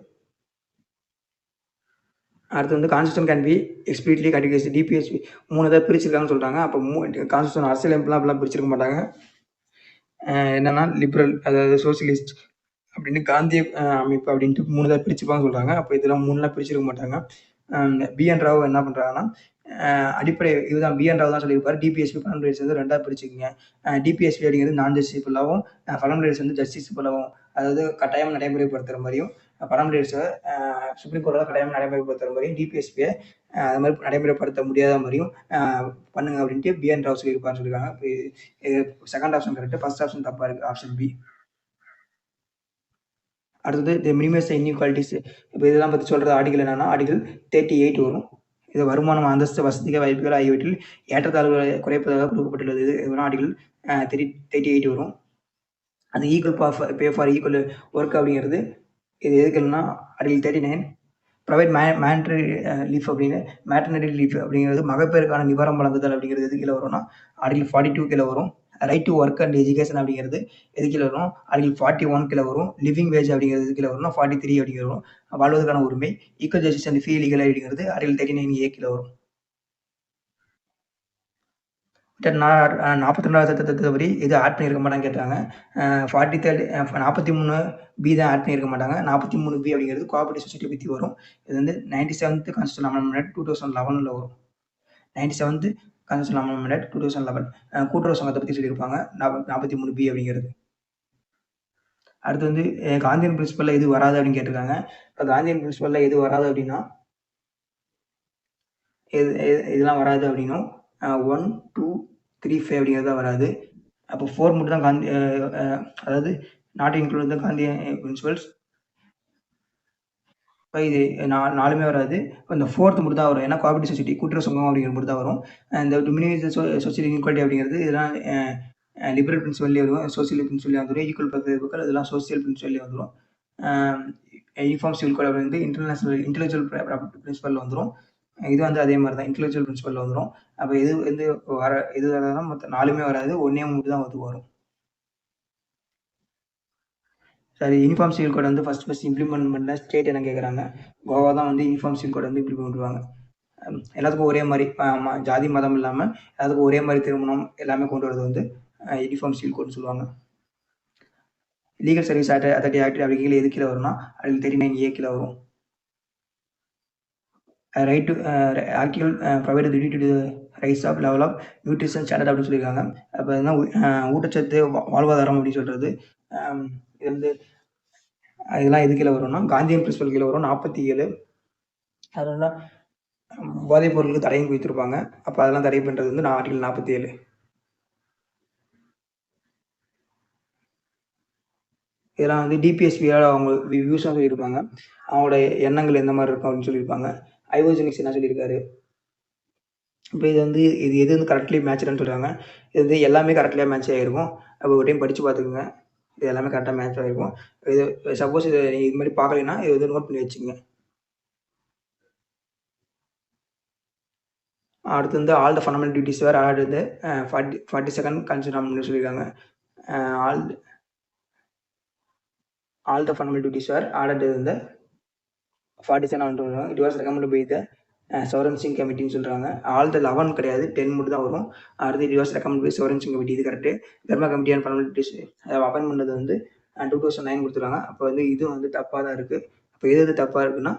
அடுத்து வந்து constitution can be explicitly continues DPSP 3 தான் பிரிச்சிருக்காங்கன்னு சொல்கிறாங்க. அப்போ கான்ஸ்டியூஷன் அரசியலமைப்புலாம் அப்படிலாம் பிரிச்சிருக்க மாட்டாங்க. என்னன்னா லிபரல் அதாவது சோசியலிஸ்ட் அப்படின்னு காந்திய அமைப்பு அப்படின்ட்டு 3 தான் பிரிச்சுப்பாங்க சொல்கிறாங்க. அப்போ இதெல்லாம் 3லாம் பிரிச்சிருக்க மாட்டாங்க. பிஎன் ராவ் என்ன பண்ணுறாங்கன்னா அடிப்படை இதுதான் பிஎன் ராவ் தான் சொல்லியிருப்பாரு. டிபிஎஸ்பி ஃபண்டமெண்டல் ரைட்ஸ் வந்து 2ஆக பிரிச்சுக்குங்க. டிபிஎஸ்பி அப்படிங்கிறது நான் ஜஸ்டிஸபிளாகவும் ஃபண்டமெண்டல் ரைட்ஸ் வந்து ஜஸ்டிஸபிளாகவும் அதாவது கட்டாயம் நடைமுறைப்படுத்துகிற மாதிரியும் ஃபண்டமெண்டல் ரைட்ஸை சுப்ரீம் கோர்ட்டில் கட்டாயம் நடைமுறைப்படுத்துகிற மாதிரியும் டிபிஎஸ்பியை அது மாதிரி நடைமுறைப்படுத்த முடியாத மாதிரியும் பண்ணுங்க அப்படின்ட்டு பிஎன் ராவ் சொல்லியிருப்பாருன்னு சொல்லியிருக்காங்க. இப்போ second option correct, first option தப்பாக இருக்குது. Option B. அடுத்தது மினிமைஸ் இன்இக்வாலிட்டிஸ். இப்போ இதெல்லாம் பற்றி சொல்கிறது ஆர்டிகல் என்னன்னா ஆர்டிகல் 38 வரும். இது வருமானம், அந்தஸ்து, வசதிகள், வாய்ப்புகள் ஆகியவற்றில் ஏற்றத்தாழ்வுகளை குறைப்பதாக கொடுக்கப்பட்டுள்ளது. இது ஆர்டிகல் 38 வரும். அது equal pay for equal work அப்படிங்கிறது இது எதுக்குன்னா ஆர்டிகல் 39 ப்ரைவேட் மேட்டர்னரி லீஃப் அப்படின்னு மேட்டர்னரி லீஃப் அப்படிங்கிறது மகப்பேருக்கான நிவாரணம் வழங்குதல் அப்படிங்கிறது எது கீழே வரும்னா ஆர்டிகல் 42 கீழே வரும். Right to work and education அப்படிங்கிறது எது கீழே வரும் ஆர்டிகல் 41 கீழே வரும். லிவிங் வேஜ் அப்படிங்கிறது கீழே வரும். 43 அப்படிங்கிறது வரும். வாழ்வதற்கான உரிமை equal justice and fee legal அப்படிங்கிறது ஆர்டிகல் 39A கீழே வரும். 42வது சட்டத்தின்படி இது ஆட் பண்ணியிருக்க மாட்டாங்கன்னு கேட்டாங்க. 43 43B தான் ஆட் பண்ணியிருக்க மாட்டாங்க. 43B அப்படிங்கிறது கோஆப்பரேட்டிவ் சொசைட்டி பத்தி வரும். இது வந்து 97th கான்ஸ்டிடியூஷன் அமெண்ட்மென்ட் 2011ல வரும். 97th கான்ஸ்டிடியூஷன் அமெண்ட்மென்ட் 2011 கூட்டுறவு சங்கத்தை பத்தி சொல்லியிருப்பாங்க. 43B அப்படிங்கிறது. அடுத்து வந்து காந்தியன் பிரின்சிபல்ல எது வராது அப்படின்னு கேட்டிருக்காங்க. இப்போ காந்தியன் பிரின்சிபல்ல எது வராது அப்படின்னா இதெல்லாம் வராது அப்படின்னும் 1, 2, 3, 5 அப்படிங்கிறது தான் வராது. அப்போ 4 மட்டும் தான் காந்தி அதாவது not include the Gandhi principles. இப்போ இது 4மே வராது. இந்த 4th மட்டும் தான் வரும். ஏன்னா கோஆப்பரேட்டிவ் சொசைட்டி கூட்டுறவு சங்கம் அப்படிங்கிறது மட்டும் தான் வரும். இந்த மினிமைஸ் சோசியல் இன்இக்வாலிட்டி அப்படிங்கிறது இதெல்லாம் லிபரல் பிரின்சிபல்லே வரும், சோசியல் பிரின்சிபல்லே வந்துடும், ஈக்குவல் பர்சன்டேஜ் இதெல்லாம் சோசியல் பிரின்சிபல்லே வந்துடும். யூனிஃபார்ம் சிவில் கோட் அப்படிங்கிறது இன்டெலெக்சுவல் பிரின்சிபல்ல வந்துடும். இது வந்து அதே மாதிரி தான் இன்டெலெக்சுவல் பிரின்சிபல்ல வந்துடும். அப்போ எது வந்து எது வராதுன்னா மொத்தம் 4மே வராது, 1 மட்டும் தான் வரும். சரி, யூனிஃபார்ம் சிவில் கோட் வந்து ஃபர்ஸ்ட் இம்ப்ளிமெண்ட் பண்ண ஸ்டேட் என்ன கேட்குறாங்க. கோவா தான் வந்து யூனிஃபார்ம் சிவில் கோட் வந்து இம்ப்ளிமெண்ட் பண்ணுவாங்க. எல்லாத்துக்கும் ஒரே மாதிரி ஜாதி மதம் இல்லாமல் எல்லாத்துக்கும் ஒரே மாதிரி திருமணம் எல்லாமே கொண்டு வரது வந்து யூனிஃபார்ம் சிவில் கோட்னு சொல்லுவாங்க. லீகல் சர்வீஸ் அத்தாரிட்டி ஆக்ட் அப்படி கீழே எது கீழே வரும்னா அதில் 39A கீழே வரும். Right to article provide duty to rise of level of nutrition standard அப்படின்னு சொல்லியிருக்காங்க. அப்போ என்ன ஊட்டச்சத்து வாழ்வாதாரம் அப்படின்னு சொல்கிறது. இது வந்து இதெல்லாம் எது கீழே வரும்னா காந்தியன் பிரின்சிபல் கீழே வரும். 47 அதனால போதைப் பொருளுக்கு தடையும் கொடுத்துருப்பாங்க. அப்போ அதெல்லாம் தடை பண்ணுறது வந்து ஆர்டிகல் 47. இதெல்லாம் வந்து டிபிஎஸ்பியால் அவங்க வியூஸாக சொல்லியிருப்பாங்க. அவங்களோட எண்ணங்கள் எந்த மாதிரி இருக்கும் அப்படின்னு சொல்லியிருப்பாங்க. ஐவோஜெனிக்ஸ் என்ன சொல்லியிருக்காரு. இப்போ இது வந்து எது வந்து கரெக்ட்லி மேட்ச்னு சொல்கிறாங்க. இது வந்து எல்லாமே கரெக்ட்லியாக மேட்ச் ஆகிருக்கும். அப்போ ஒரு டைம் படித்து பார்த்துக்குங்க. இது எல்லாமே கரெக்டாக மேட்ச் ஆகிருக்கும். இது சப்போஸ் இதை நீங்கள் இது மாதிரி பார்க்கலைன்னா இது வந்து நோட் பண்ணி வச்சுங்க. அடுத்து வந்து all the fundamental duties were add வந்து 42nd கான்ஸ்டிடியூஷன் சொல்லியிருக்காங்க. All the fundamental duties were added வந்து 47 சொல்கிறாங்க. It was recommend by the Swaran Singh கமிட்டின்னு சொல்கிறாங்க. ஆல் த 11 கிடையாது, 10 மட்டும் தான் வரும். அடுத்து it was recommend by Swaran Singh committee. இது correct. Dharma committee and fundamental duties appoint பண்ணது வந்து 2009 கொடுத்துருக்காங்க. அப்போ வந்து இதுவும் வந்து தப்பாக தான் இருக்குது. அப்போ எது தப்பாக இருக்குன்னா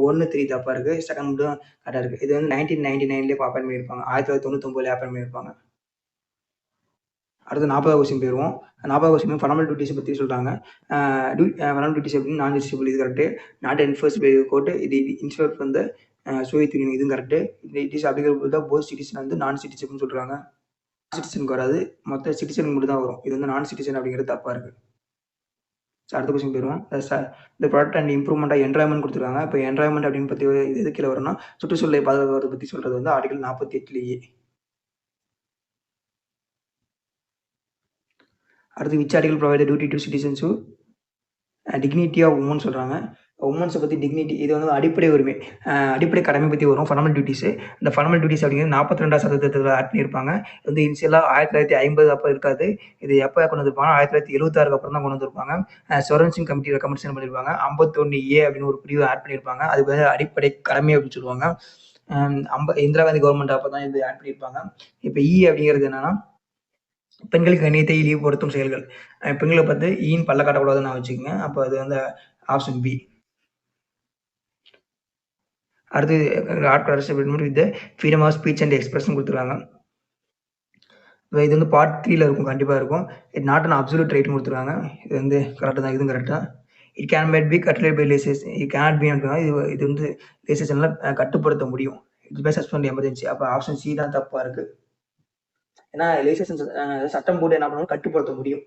1, 3 தப்பாக இருக்குது, செகண்ட் மட்டும் கரெக்டாக இருக்குது. இது வந்து 1999 அப்பாயின் பண்ணியிருப்பாங்க, 1999 அப்பாயின் பண்ணியிருப்பாங்க. அடுத்து 40வது கொஸ்டின் போயிடுவோம். 40வது கொஸ்டின் ஃபண்டமெண்டல் டியூட்டிஸை பற்றி சொல்கிறாங்க. ஃபண்டமெண்டல் டியூட்டிஸ் அப்படின்னு நான் ஜஸ்டிபிள் இது correct. Not enforce by court இது இன்ஸ்பெக்ட் வந்து சோவியத் யூனியன் இதுவும் கரெக்டு. இட் இஸ் அப்ளிகபிள் தான் போத் சிட்டிசன் வந்து நான் சிட்டிசன் சொல்கிறாங்க. சிட்டிசனுக்கு வராது, மொத்த சிட்டிசனுக்கு மட்டும் தான் வரும். இது வந்து நான் சிட்டிசன் அப்படிங்கிறது தப்பாக இருக்குது. அடுத்த கொஸ்டின் போயிடுவோம். இந்த product and improvement of environment கொடுத்துருக்காங்க. இப்போ என்வரான்மெண்ட் அப்படின்னு பற்றி எது கீழே வரும்னா சுற்றுச்சூழலை பாதுகாக்கிறத பற்றி சொல்கிறது வந்து ஆர்டிகல் 48. அடுத்து which article provide duty to citizens dignity of women சொல்கிறாங்க. உமன்ஸை பற்றி டிக்னிட்டி இது வந்து அடிப்படை உரிமை அடிப்படை கடமை பற்றி வரும். Fundamental duties. இந்த ஃபண்டமெண்டல் டியூட்டிஸ் அப்படிங்கிறது 42வது சதவீதத்தில் ஆட் பண்ணியிருப்பாங்க. வந்து இனிஷியலாக 1950 அப்போ இருக்காது. இது எப்போ கொண்டு வந்திருப்பாங்க 1976 அப்புறம் தான் கொண்டு வந்திருப்பாங்க. சௌரன் சிங் கமிட்டி ரெக்கமெண்டேஷன் பண்ணியிருப்பாங்க. 51A அப்படின்னு ஒரு பிரிவு ஆட் பண்ணியிருப்பாங்க. அதுக்கு வந்து அடிப்படை கடமை அப்படின்னு சொல்லுவாங்க. இந்திரா காந்தி கவர்மெண்ட் அப்போ தான் இது ஆட் பண்ணியிருப்பாங்க. இப்போ அப்படிங்கிறது என்னன்னா பெண்களுக்கு கண்ணியத்தை இழிவுபடுத்தும் செயல்கள். பெண்களை பார்த்து ஈன் பல்ல காட்டக்கூடாதுன்னு வச்சுக்கோங்க. அப்போ அது வந்து ஆப்ஷன் பி. அடுத்து with freedom of speech and expression கொடுத்துருக்காங்க. இது வந்து பார்ட் 3ல இருக்கும், கண்டிப்பாக இருக்கும். இட் நாட் அன் அப்சல்யூட் ரைட்னு கொடுத்துருக்காங்க. இது வந்து கரெக்டாக தான், இதுவும் கரெக்டாக. இட் கேன் மேட் பி கட்டட் by laws. It cannot be அப்படின்னா இது வந்து லேசஸ்லாம் கட்டுப்படுத்த முடியும். It's by suspend emergency. அப்போ ஆப்ஷன் சி தான் தப்பாக இருக்குது. ஏன்னா லேசஸ் சட்டம் போட்டு என்ன பண்ணணும், கட்டுப்படுத்த முடியும்.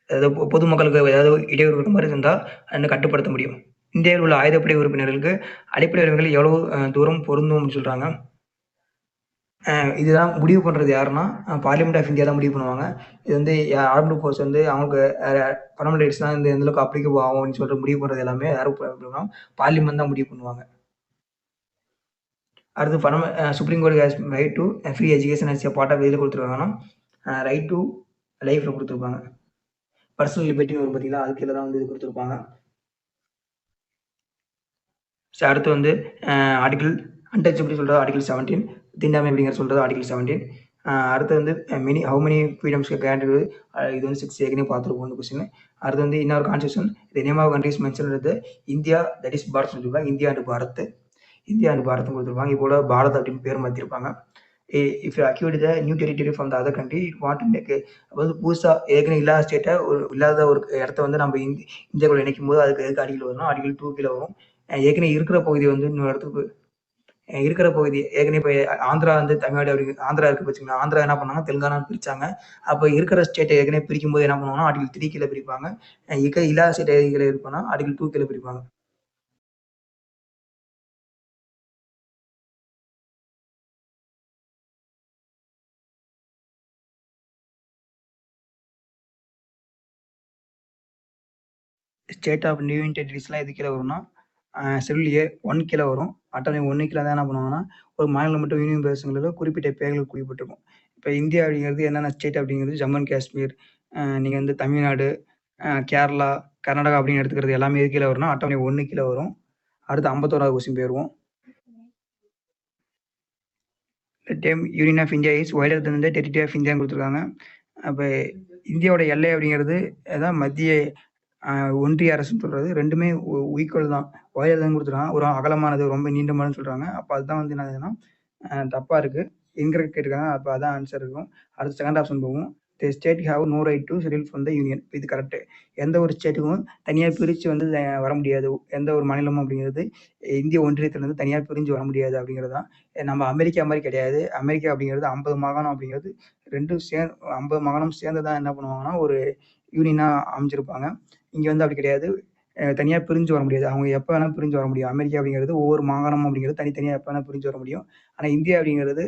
அதாவது பொதுமக்களுக்கு ஏதாவது இடையூறு மாதிரி இருந்தால் அதை கட்டுப்படுத்த முடியும். இந்தியாவில் உள்ள ஆயுதப்படை உறுப்பினர்களுக்கு அடிப்படை உரிமைகள் எவ்வளவு தூரம் பொருந்தும் அப்படின்னு சொல்கிறாங்க. இதுதான் முடிவு பண்ணுறது யாருன்னா பார்லிமெண்ட் ஆஃப் இந்தியா தான் முடிவு பண்ணுவாங்க. இது வந்து ஆர்ம்டு ஃபோர்ஸ் வந்து அவங்களுக்கு ஃபண்டமெண்டல் ரைட்ஸ்லாம் இந்த எந்த அளவுக்கு அப்ளிகபிள் ஆகும் அப்படின்னு சொல்லிட்டு முடிவு பண்ணுறது எல்லாமே யாரும் பார்லிமெண்ட் தான் முடிவு பண்ணுவாங்க. அடுத்து supreme court has right to free education as part of இதில் கொடுத்துருக்காங்கன்னா ரைட் டு லைஃப்பில் கொடுத்துருப்பாங்க. பர்சனல் லிபர்ட்டின்னு ஒரு பார்த்தீங்களா, அது கீழே தான் வந்து இது கொடுத்துருப்பாங்க. அடுத்து வந்து ஆர்டிகல் அன்டச்சபிலிட்டி சொல்கிறது ஆர்டிகல் 17. தீண்டாமை அப்படிங்கிற சொல்கிறது ஆர்டிகல் 17. அடுத்து வந்து ஹவு மெனி ஃப்ரீடம்ஸ் கிராண்டட், இது வந்து 6 ஏற்கனவே பார்த்துருப்போம் இந்த கொஸ்டின். அடுத்து வந்து இன்னொரு constitution the name of countries mention India, that is Bharat சொல்லியிருப்பாங்க. India and Bharat, India and Bharat கொடுத்துருப்பாங்க. இப்போ கூட பாரத் அப்படின்னு பேர் மாற்றிருப்பாங்க. If you acquired the new territory from the other country what make, அப்போ வந்து புதுசாக ஏற்கனவே இல்லாத ஸ்டேட்டை, இல்லாத ஒரு இடத்த வந்து நம்ம இந்தியாவுக்குள்ள இணைக்கும் போது அதுக்கு எதுக்கு ஆர்டிகல் வரும், ஆர்டிகல் 2 கீழே வரும். ஏற்கனவே இருக்கிற பகுதி வந்து இன்னொரு இடத்துக்கு இருக்கிற பகுதி ஏற்கனவே இப்போ ஆந்திரா வந்து தமிழ்நாடு அப்படி ஆந்திரா இருக்கு வச்சுக்கோங்க. ஆந்திரா என்ன பண்ணாங்க, தெலுங்கானான்னு பிரிச்சாங்க. அப்போ இருக்கிற ஸ்டேட்டை ஏற்கனவே பிரிக்கும் போது என்ன பண்ணுவாங்கன்னா ஆர்டிகல் 3 கீழே பிரிப்பாங்க. இல்லாத ஸ்டேட் கீழே இருப்பாங்கன்னா ஆர்டிகல் 2 கீழே பிரிப்பாங்க. ஸ்டேட் ஆஃப் யூனியன் டெரிட்டரிஸ்லாம் எது கீழே வரும்னா ஷெட்யூல் ஏ 1 கீழே வரும். அட்டவணை 1 கீழே தான் என்ன பண்ணுவாங்கன்னா ஒரு மாநிலம் மட்டும் யூனியன் பிரதேசங்களில் குறிப்பிட்ட பெயர்கள் குறிப்பிட்டிருக்கும். இப்போ இந்தியா அப்படிங்கிறது என்னென்ன ஸ்டேட் அப்படிங்கிறது ஜம்மு அண்ட் காஷ்மீர், நீங்கள் வந்து தமிழ்நாடு, கேரளா, கர்நாடகா அப்படின்னு எடுத்துக்கிறது எல்லாமே எது கீழே வரும்னா அட்டவணை 1 கீழே வரும். அடுத்து 51வது கொஸ்டின் போயிருவோம். The term Union of India is wider than the territory of India கொடுத்துருக்காங்க. அப்போ இந்தியாவோட எல்லை அப்படிங்கிறது அதான் மத்திய ஒன்றிய அரசுன்னு சொல்கிறது ரெண்டுமே ஈக்குவல் தான். வைடர் தான் கொடுத்துருக்காங்க. ஒரு அகலமானது ரொம்ப நீண்டமானு சொல்கிறாங்க. அப்போ அதுதான் வந்து என்னதுன்னா தப்பாக இருக்குது. இன்கரெக்ட் கேட்டிருக்காங்க. அப்போ அதான் ஆன்சர் இருக்கும். அடுத்து செகண்ட் ஆப்ஷன் போகும். The state have no right to schedule from the union. இது கரெக்டு. எந்த ஒரு ஸ்டேட்டுக்கும் தனியாக பிரித்து வந்து வர முடியாது. எந்த ஒரு மாநிலமும் அப்படிங்கிறது இந்திய ஒன்றியத்திலேருந்து தனியாக பிரிஞ்சு வர முடியாது அப்படிங்கிறது தான். நம்ம அமெரிக்கா மாதிரி கிடையாது. அமெரிக்கா அப்படிங்கிறது 50 மாகாணம் அப்படிங்கிறது ரெண்டும் 50 மாகாணம் சேர்ந்து தான் என்ன பண்ணுவாங்கன்னா ஒரு யூனியனாக அமைச்சிருப்பாங்க. இங்கே வந்து அப்படி கிடையாது. தனியாக பிரிஞ்சு வர முடியாது. அவங்க எப்போ வேணால் பிரிஞ்சு வர முடியும். அமெரிக்கா அப்படிங்கிறது ஒவ்வொரு மாகாணம் அப்படிங்கிறது தனித்தனியாக எப்போ வேணால் பிரிஞ்சு வர முடியும். ஆனால் இந்தியா அப்படிங்கிறது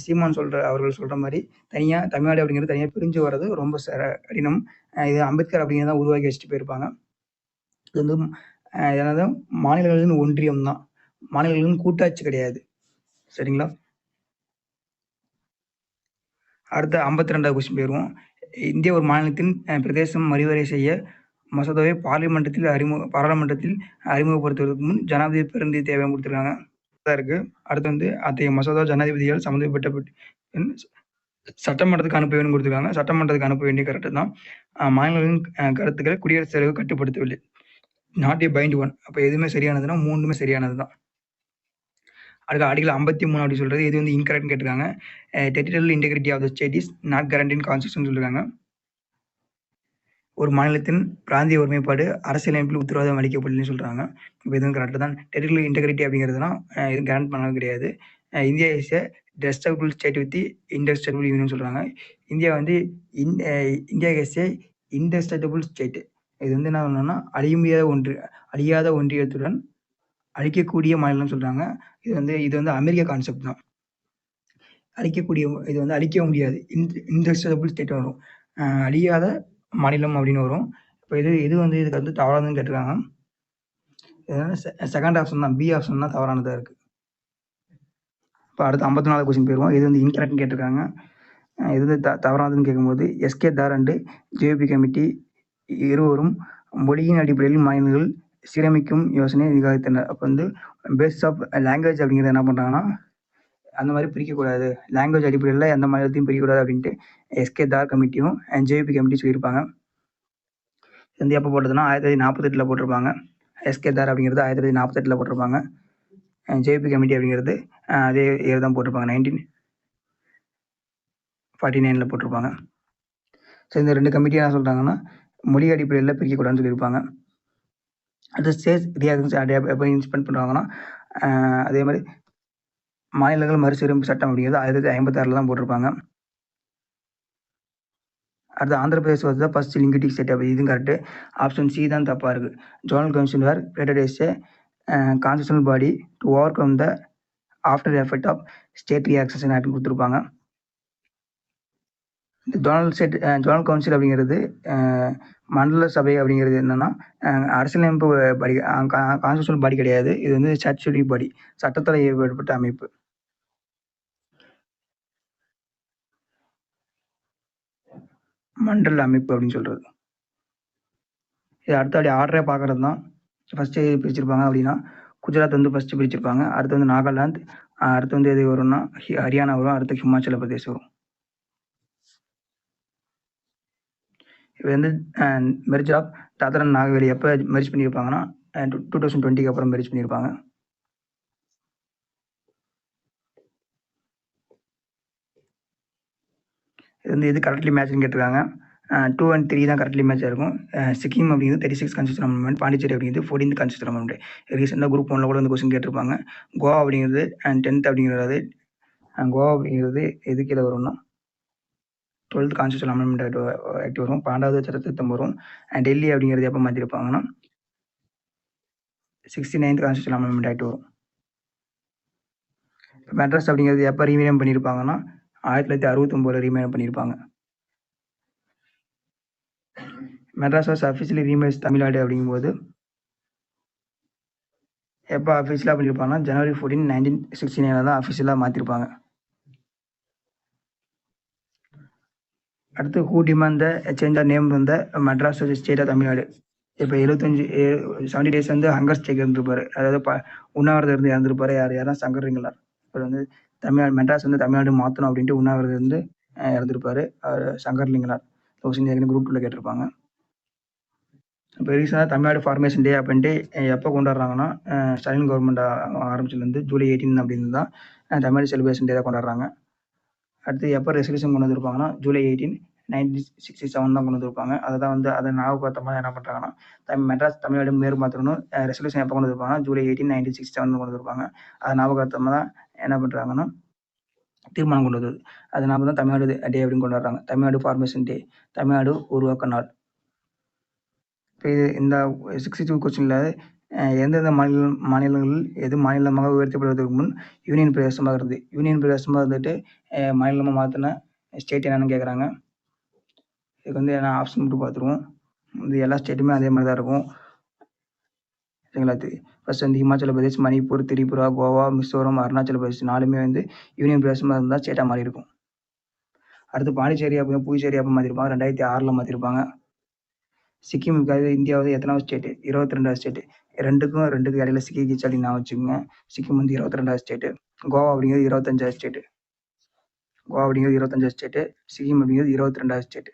சீமான் அவர்கள் சொல்கிற மாதிரி தனியாக தமிழ்நாடு அப்படிங்கிறது தனியாக பிரிஞ்சு வர்றது ரொம்ப கடினம். இது அம்பேத்கர் அப்படிங்கிறத தான் உருவாக்கி வச்சுட்டு போயிருப்பாங்க. இது வந்து என்னது மாநிலங்களின் ஒன்றியம் தான், மாநிலங்களின் கூட்டாட்சி கிடையாது. சரிங்களா? அடுத்த 52வது கொஸ்டின் போயிடுவோம். இந்திய ஒரு மாநிலத்தின் பிரதேசம் மறுவரை செய்ய மசோதாவை பாராளுமன்றத்தில் அறிமுகப்படுத்துவதற்கு முன் ஜனாதிபதி பிரதிநிதி தேவை கொடுத்துருக்காங்க. இருக்கு. அடுத்து வந்து அத்தகைய மசோதா ஜனாதிபதியால் சம்மந்தப்பட்ட சட்டமன்றத்துக்கு அனுப்ப வேண்டும் கொடுத்துருக்காங்க. சட்டமன்றத்துக்கு அனுப்ப வேண்டிய கரெக்டு தான். மாநிலங்களின் கருத்துக்களை குடியரசுத் தலைவர் கட்டுப்படுத்தவில்லை. Not a bind one. அப்போ எதுவுமே சரியானதுன்னா மூணுமே சரியானது தான். அடுத்து ஆர்டிகல் 53 அப்படி சொல்கிறது இது வந்து இன்கரெக்ட்னு கேட்டிருக்காங்க. Territorial integrity of the state is not guarantee in constitution சொல்லியிருக்காங்க. ஒரு மாநிலத்தின் பிராந்திய ஒருமைப்பாடு அரசியலமைப்பில் உத்தரவாதம் அளிக்கப்படலன்னு சொல்கிறாங்க. இப்போ இதுவும் கரெக்டு தான். டெரிட்டரியல் இன்டெகிரிட்டி அப்படிங்கிறதுனா எதுவும் கேரண்ட் பண்ணது கிடையாது. India is a destructible state with indestructible union சொல்கிறாங்க. இந்தியா வந்து India is a indestructible state. இது வந்து என்ன பண்ணணும்னா அழியாத ஒன்றியத்துடன் அழிக்கக்கூடிய மாநிலம் சொல்கிறாங்க. இது வந்து அமெரிக்க கான்செப்ட் தான். இது வந்து அழிக்க முடியாது. இன்டெஸ்டபிள் ஸ்டேட் வரும். அழியாத மாநிலம் அப்படின்னு வரும். இப்போ இது வந்து இதுக்கு வந்து தவறானதுன்னு கேட்டிருக்காங்க. இதனால செகண்ட் ஆப்ஷன் தான், பி ஆப்ஷன் தான் தவறானதாக இருக்குது. இப்போ அடுத்து 54வது கொஸ்டின் போயிடுவோம். இது வந்து இன்கரெக்ட்னு கேட்டிருக்காங்க. இது வந்து தவறானதுன்னு கேட்கும்போது எஸ்கே தார் அண்டு ஜேபி கமிட்டி இருவரும் மொழியின் அடிப்படையில் மாநிலங்கள் சீரமைக்கும் யோசனை விவாதித்தனர். அப்போ வந்து பேசிஸ் ஆஃப் லாங்குவேஜ் அப்படிங்கிறத என்ன பண்ணுறாங்கன்னா அந்த மாதிரி பிரிக்கக்கூடாது, லாங்குவேஜ் அடிப்படையில் எந்த மாநிலத்தையும் பிரிக்கக்கூடாது அப்படின்ட்டு எஸ்கே தார் கமிட்டியும் ஜேபி கமிட்டி சொல்லியிருப்பாங்க. இது வந்து எப்போ போட்டதுன்னா 1948 போட்டிருப்பாங்க. எஸ்கே தார் அப்படிங்கிறது 1948 போட்டிருப்பாங்க. ஜேபி கமிட்டி அப்படிங்கிறது அதே இயர் தான் போட்டிருப்பாங்க, 1949 போட்டிருப்பாங்க. ஸோ இந்த 2 கமிட்டியாக என்ன சொல்கிறாங்கன்னா மொழி அடிப்படையில் பிரிக்கக்கூடாதுன்னு சொல்லியிருப்பாங்க. அது ஸ்டேட் ரியாக்ஷன்ஸ் எப்போ இன்ஸ்பெண்ட் பண்ணுவாங்கன்னா அதே மாதிரி மாநிலங்கள் மறுசீரமைப்பு சட்டம் அப்படிங்கிறது 1956 தான் போட்டிருப்பாங்க. அடுத்து ஆந்திர பிரதேஷ் வந்து தான் ஃபர்ஸ்ட் லிங்குவிஸ்டிக் ஸ்டேட். அப்போ இதுவும் கரெக்டு. ஆப்ஷன் சி தான் தப்பாக இருக்குது. Zonal council are created as a constitutional body to overcome the after effect of state reaction act கொடுத்துருப்பாங்க. இந்த ஜோனல் கவுன்சில் அப்படிங்கிறது மண்டல சபை அப்படிங்கிறது என்னென்னா அரசியலமைப்பு பாடி, கான்ஸ்டியூஷனல் பாடி கிடையாது. இது வந்து ஸ்டாட்யூட்டரி பாடி, சட்டத்தால் ஏற்பட்ட அமைப்பு. மண்டல அமைப்பு அப்படின்னு சொல்கிறது. இது அடுத்த ஆர்டரே பார்க்குறது தான். ஃபஸ்ட்டு பிரிச்சிருப்பாங்க அப்படின்னா குஜராத் வந்து ஃபஸ்ட்டு பிரிச்சிருப்பாங்க. அடுத்து வந்து நாகாலாந்து, அடுத்து வந்து எது வரும்னா ஹரியானா வரும், அடுத்து ஹிமாச்சல பிரதேஷ் வரும். இது வந்து merge of Dadra and Nagar Haveli எப்போ மெர்ஜ் பண்ணியிருப்பாங்கன்னா 2020க்கு அப்புறம் மெர்ஜ் பண்ணியிருப்பாங்க. இது வந்து எது கரெக்ட்லி மேட்ச்னு கேட்டிருக்காங்க. 2 and 3 தான் கரெக்ட்லி மேட்சாக இருக்கும். சிக்கிம் அப்படிங்கிறது 36 கான்ஸ்டியூஷன் அமெண்ட்மெண்ட், பாண்டிச்சேரி அப்படிங்கிறது 14th கான்ஸ்டியூஷன் அமெண்ட்மெண்ட். ரீசெண்டாக குரூப் 1ல கூட வந்து கொஸ்டின் கேட்டிருப்பாங்க. கோவா அப்படிங்கிறது 10th அப்படிங்கிறது கோவா அப்படிங்கிறது எது கீழே வரும்னா 12th கான்ஸ்டியூஷன் அமெண்ட்மெண்ட் ஆக்ட் வரும், 12வது சட்டத்திருத்தம் வரும். டெல்லி அப்படிங்கிறது எப்போ மாற்றிருப்பாங்கன்னா 69th கான்ஸ்டியூஷன் அமெண்ட்மெண்ட் ஆக்ட் வரும். மெட்ராஸ் அப்படிங்கிறது எப்போ ரீமேம் பண்ணியிருப்பாங்கன்னா 1969 ரீமேம் பண்ணியிருப்பாங்க. Madras was officially remade Tamil Nadu அப்படிங்கும்போது எப்போ அஃபிஷியலாக பண்ணியிருப்பாங்கன்னா January 14, 1969 தான் அஃபிஷியலாக மாற்றிருப்பாங்க. அடுத்து who demand the change of name வந்த மெட்ராஸ் ஸ்டேட் ஆஃப் தமிழ்நாடு. இப்போ 70 டேஸ் வந்து ஹங்கர் ஸ்ட்ரைக் இருந்திருப்பாரு, அதாவது உண்ணாவிரதம் இருந்து இறந்துருப்பாரு. யாரும் சங்கர்லிங்கனார். இப்போ வந்து மெட்ராஸ் வந்து தமிழ்நாடு மாற்றணும் அப்படின்ட்டு உண்ணாவிரதம் இருந்து இறந்துருப்பாரு சங்கர்லிங்கனார். கொஸ்டின் குரூப் 2ல கேட்டிருப்பாங்க. இப்போ ரீசெண்டாக தமிழ்நாடு ஃபார்மேஷன் டே அப்படின்ட்டு எப்போ கொண்டாடுறாங்கன்னா ஸ்டாலின் கவர்மெண்ட் ஆரம்பிச்சதுலேருந்து July 18 அப்படின்னு தான் தமிழ்நாடு செலிப்ரேஷன் டே தான் கொண்டாடுறாங்க. அடுத்து எப்போ ரெசல்யூஷன் கொண்டு வந்திருப்பாங்கன்னா July 18, 1967 தான் கொண்டு வந்திருப்பாங்க. அதை தான் வந்து அதை ஞாபகப்படுத்தமாக என்ன பண்ணுறாங்கன்னா மெட்ராஸ் தமிழ்நாடு மேற்கு மாற்றணும் ரெசல்யூஷன் எப்போ கொண்டு வந்திருப்பாங்கன்னா July 18, 1967 கொண்டு வந்திருப்பாங்க. அதை ஞாபகப்படுத்தமாக தான் என்ன பண்ணுறாங்கன்னா தீர்மானம் கொண்டு வந்தது. அதனால தான் தமிழ்நாடு டே அப்படின்னு கொண்டாடுறாங்க. தமிழ்நாடு ஃபார்மேஷன் டே, தமிழ்நாடு உருவாக்க நாள். இப்போ இது இந்த 62 கொஸ்டினில் எந்தெந்த மாநிலங்கள் எது மாநிலமாக உயர்த்தப்படுவதற்கு முன் யூனியன் பிரதேசமாக இருந்தது. யூனியன் பிரதேசமாக இருந்துட்டு மாநிலமாக மாற்றின ஸ்டேட் என்னென்னு கேட்குறாங்க. இதுக்கு வந்து என்ன ஆப்ஷன் மட்டும் பார்த்துருவோம். இது எல்லா ஸ்டேட்டுமே அதே மாதிரி தான் இருக்கும். சரிங்களா? ஃபர்ஸ்ட் வந்து ஹிமாச்சல பிரதேஷ், மணிப்பூர், திரிபுரா, கோவா, மிசோரம், அருணாச்சல பிரதேஷ் 4மே வந்து யூனியன் பிரதேசமாக இருந்தால் ஸ்டேட்டாக மாறி இருக்கும். அடுத்து பாண்டிச்சேரி அப்படின்னு புதுச்சேரி அப்போ மாற்றிருப்பாங்க, 2006ல் மாற்றிருப்பாங்க. சிக்கிம் இந்தியாவது எத்தனாவது ஸ்டேட்டு? 22வது ஸ்டேட்டு. ரெண்டுக்கும் இடையில சிக்கிச்சு அப்படின்னு நான் வச்சுக்கோங்க. சிக்கிம் வந்து 22வது ஸ்டேட்டு. கோவா அப்படிங்கிறது 25வது ஸ்டேட்டு. சிக்கிம் அப்படிங்கிறது 22வது ஸ்டேட்டு.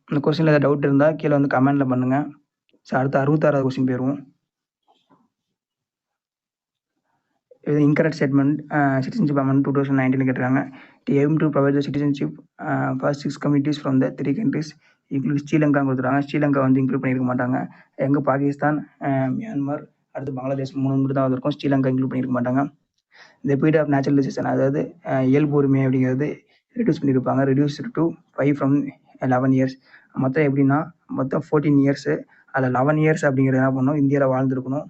இந்த கொஸ்டினில் ஏதாவது டவுட் இருந்தால் கீழே வந்து கமெண்டில் பண்ணுங்கள். ஸோ அடுத்து 66வது கொஸ்டின் போயிடுவோம். இது இன்கரெக்ட் ஸ்டேட்மெண்ட் சிட்டிசன்ஷிப் அமெண்ட் 2019 கேட்டிருக்காங்க. To aim to provide the citizenship for 6 communities from the 3 countries include Sri Lanka கொடுத்துருக்காங்க. ஸ்ரீலங்கா வந்து இன்க்ளூட் பண்ணியிருக்க மாட்டாங்க. எங்கே பாகிஸ்தான், மியான்மர், அடுத்து பங்களாதேஷ் 3 மட்டும் தான் இருக்கும். ஸ்ரீலங்கா இன்க்ளூட் பண்ணியிருக்க மாட்டாங்க. இந்த பீரியட் ஆஃப் நேச்சுரலைசேஷன், அதாவது இயல்பு உரிமை அப்படிங்கிறது ரெடியூஸ் பண்ணியிருப்பாங்க. Reduced to 5 from 11 years. மொத்தம் எப்படின்னா 14 years. அதில் 11 years அப்படிங்கிறது என்ன பண்ணணும், இந்தியாவில் வாழ்ந்துருக்கணும்.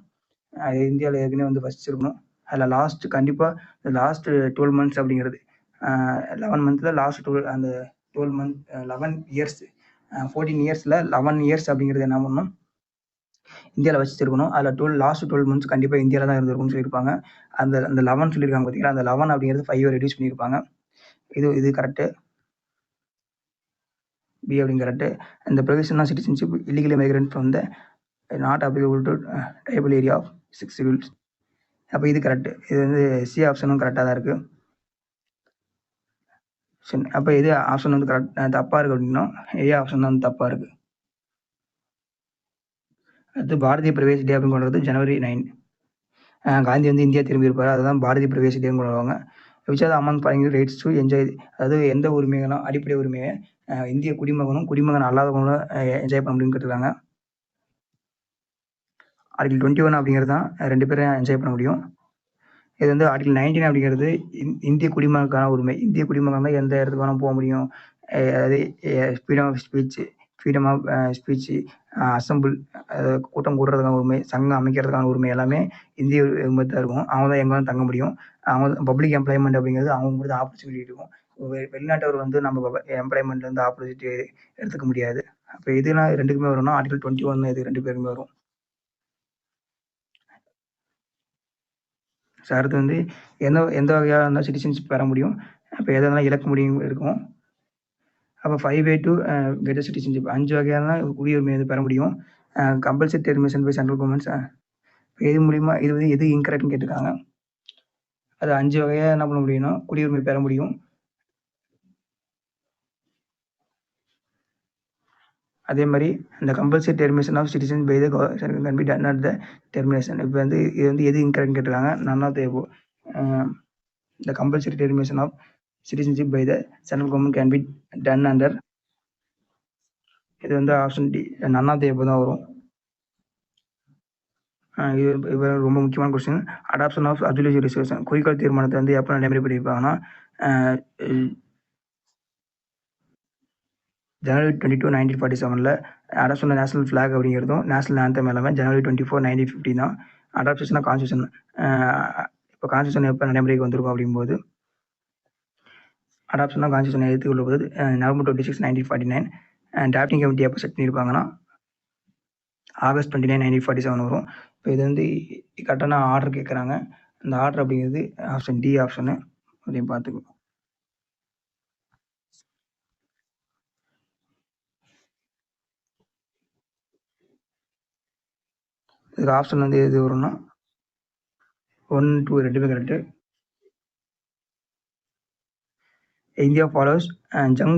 இந்தியாவில் ஏற்கனவே வந்து ஃபஸ்ட் இருக்கணும். அதில் கண்டிப்பாக லாஸ்ட் 12 months அப்படிங்கிறது 11 monthல லாஸ்ட் 11 years 14 yearsல 11 years அப்படிங்கிறது என்ன பண்ணணும், இந்தியாவில் வச்சுருக்கணும். அதில் லாஸ்ட் 12 months கண்டிப்பாக இந்தியாவில் தான் இருந்திருக்கும்னு சொல்லியிருப்பாங்க. அந்த 11 சொல்லியிருக்காங்க பார்த்தீங்களா, அந்த 11 அப்படிங்கிறது 5 ரெடியூஸ் பண்ணியிருப்பாங்க. இது கரெக்டு. பி அப்படின்னு கரெக்டு. இந்த provision of citizenship illegal migrant from the not applicable to tribal area of 6 schedules. அப்போ இது கரெக்டு. இது வந்து சி ஆப்ஷனும் கரெக்டாக தான் இருக்குது. சரி, அப்போ இது ஆப்ஷன் வந்து கரெக்ட் தப்பாக இருக்குது அப்படின்னா ஏ ஆப்ஷன் தான் தப்பாக இருக்குது. அடுத்து பாரதிய பிரவேச டே அப்படின்னு கொண்டு January 9. காந்தி வந்து இந்தியா திரும்பி இருப்பார், அதுதான் பாரதிய பிரவேச டேன்னு கொண்டு வருவாங்க. Which are among following rights to enjoy, அதாவது எந்த உரிமைகளும் அடிப்படை உரிமையை இந்திய குடிமகன் அல்லாதவங்களும் என்ஜாய் பண்ண முடியும்னு கேட்டிருக்காங்க. ஆர்டிகல் 21 அப்படிங்கிறது தான் 2 பேரும் என்ஜாய் பண்ண முடியும். இது வந்து ஆர்டிகல் 19 அப்படிங்கிறது இந்திய குடிமகனுக்கான உரிமை. இந்திய குடிமகன் தான் எந்த இடத்துக்கு வேணால் போக முடியும். அதாவது ஃப்ரீடம் ஆஃப் ஸ்பீச், அசம்பிள், கூட்டம் கூடுறதுக்கான உரிமை, சங்கம் அமைக்கிறதுக்கான உரிமை எல்லாமே இந்திய உரிமை தான் இருக்கும். அவங்க தான் எங்கே தங்க முடியும். அவங்க பப்ளிக் எம்ப்ளாய்மெண்ட் அப்படிங்கிறது அவங்க மட்டும் தான் ஆப்பர்ச்சுனிட்டி இருக்கும். வெளிநாட்டவர் வந்து நம்ம எம்ப்ளாய்மெண்ட்லேருந்து ஆப்பர்ச்சுனிட்டி எடுத்துக்க முடியாது. அப்போ இதெல்லாம் ரெண்டுக்குமே வரும்னா ஆர்டிகல் 21 இது 2 பேருக்குமே வரும். ஸோ அடுத்து வந்து எந்த வகையாக இருந்தால் சிட்டிசன்ஷிப் பெற முடியும், அப்போ எதை இருந்தாலும் இழக்க முடியும் இருக்கும். அப்போ 5 way to get a citizenship, 5 வகையான குடியுரிமை வந்து பெற முடியும். Compulsory termination by central governments, எது மூலியமா இது வந்து எது இன்கரெக்ட்னு கேட்டிருக்காங்க. அது 5 வகையா என்ன பண்ண முடியும்னா குடியுரிமை பெற முடியும். அதே மாரி இந்த compulsory termination of citizen by the can be done at the termination. இப்போ வந்து இது வந்து எது இன்கரெக்ட்னு கேட்டிருக்காங்க. None of the above. The compulsory termination of citizenship by the central government can be done under. இது வந்து option D, none of the above தான் வரும். இது ரொம்ப முக்கியமான question. Adoption of absolute reservation, குறிக்கோள் தீர்மானத்தை வந்து எப்போ நடைமுறைப்படுத்தியிருப்பாங்கன்னா ஜனவரி 22, 1947 அடாப்ஷன் நேஷனல் ஃபிளாக் அப்படிங்கிறதும் நேஷனல் ஆந்தம் எல்லாமே ஜனவரி 24, 1950 தான். அடாப்ஷன் ஆஃப் கான்ஸ்டியூஷன், இப்போ கான்ஸ்டியூஷன் எப்போ நடைமுறைக்கு வந்திருக்கும் அப்படிங்கும்போது அடாப்ஷன் ஆஃப் கான்ஸ்டியூஷன் எடுத்துக்கொள்ள போது நவம்பர் 26, 1949. டிராஃப்டிங் கமிட்டி எப்போ செட் பண்ணியிருப்பாங்கன்னா ஆகஸ்ட் 29, 1947 வரும். இப்போ இது வந்து கரெக்டான ஆர்டர் கேட்குறாங்க. அந்த ஆர்டர் அப்படிங்கிறது ஆப்ஷன் டி ஆப்ஷனு. அதையும் பார்த்துக்கணும். இதுக்கு ஆப்ஷன் வந்து எது வரும்னா 1, 2 ரெண்டுமே correct. India follows jus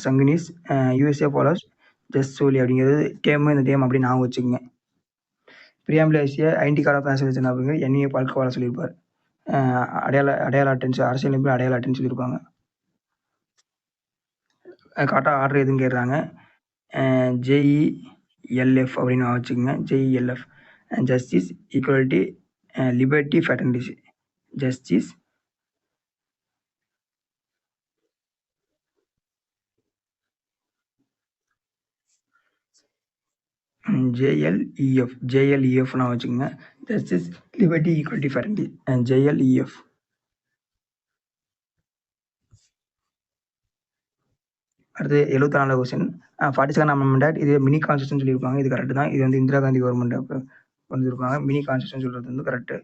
sanguinis, USA follows jus soli அப்படிங்கிறது டேம். இந்த டேம் அப்படி நான் வச்சுக்கோங்க. பிரியாம்பிள் ஏசியா ஐடி கார்டு ஆஃப் நேஷனலிசம் அப்படிங்கிறது என்ஏ பால்கவாலா சொல்லியிருப்பார். அடையாள அட்டன் அரசியலமைப்பு அடையாள அட்டன் சொல்லியிருப்பாங்க. கரெக்டாக ஆர்டர் எதுன்னு கேட்குறாங்க. ஜேஇஎல்எஃப் அப்படின்னு வச்சுக்கோங்க. JELF justice, equality, liberty, fraternity. Justice, ஜேஎல்இஎஃப்னா வச்சுக்கோங்க. Justice, liberty, equality, fraternity, JLEF. அடுத்து 74 கொஸ்டின். 42 அமெண்ட்மெண்ட் ஆக்ட், இது மினி கான்ஸ்டியூஷன் சொல்லியிருப்பாங்க. இது கரெக்டு தான். இது வந்து இந்திரா காந்தி கவர்மெண்ட் அப்போ வந்துருப்பாங்க. மினி கான்ஸ்டியூஷன் சொல்கிறது வந்து கரெக்டு.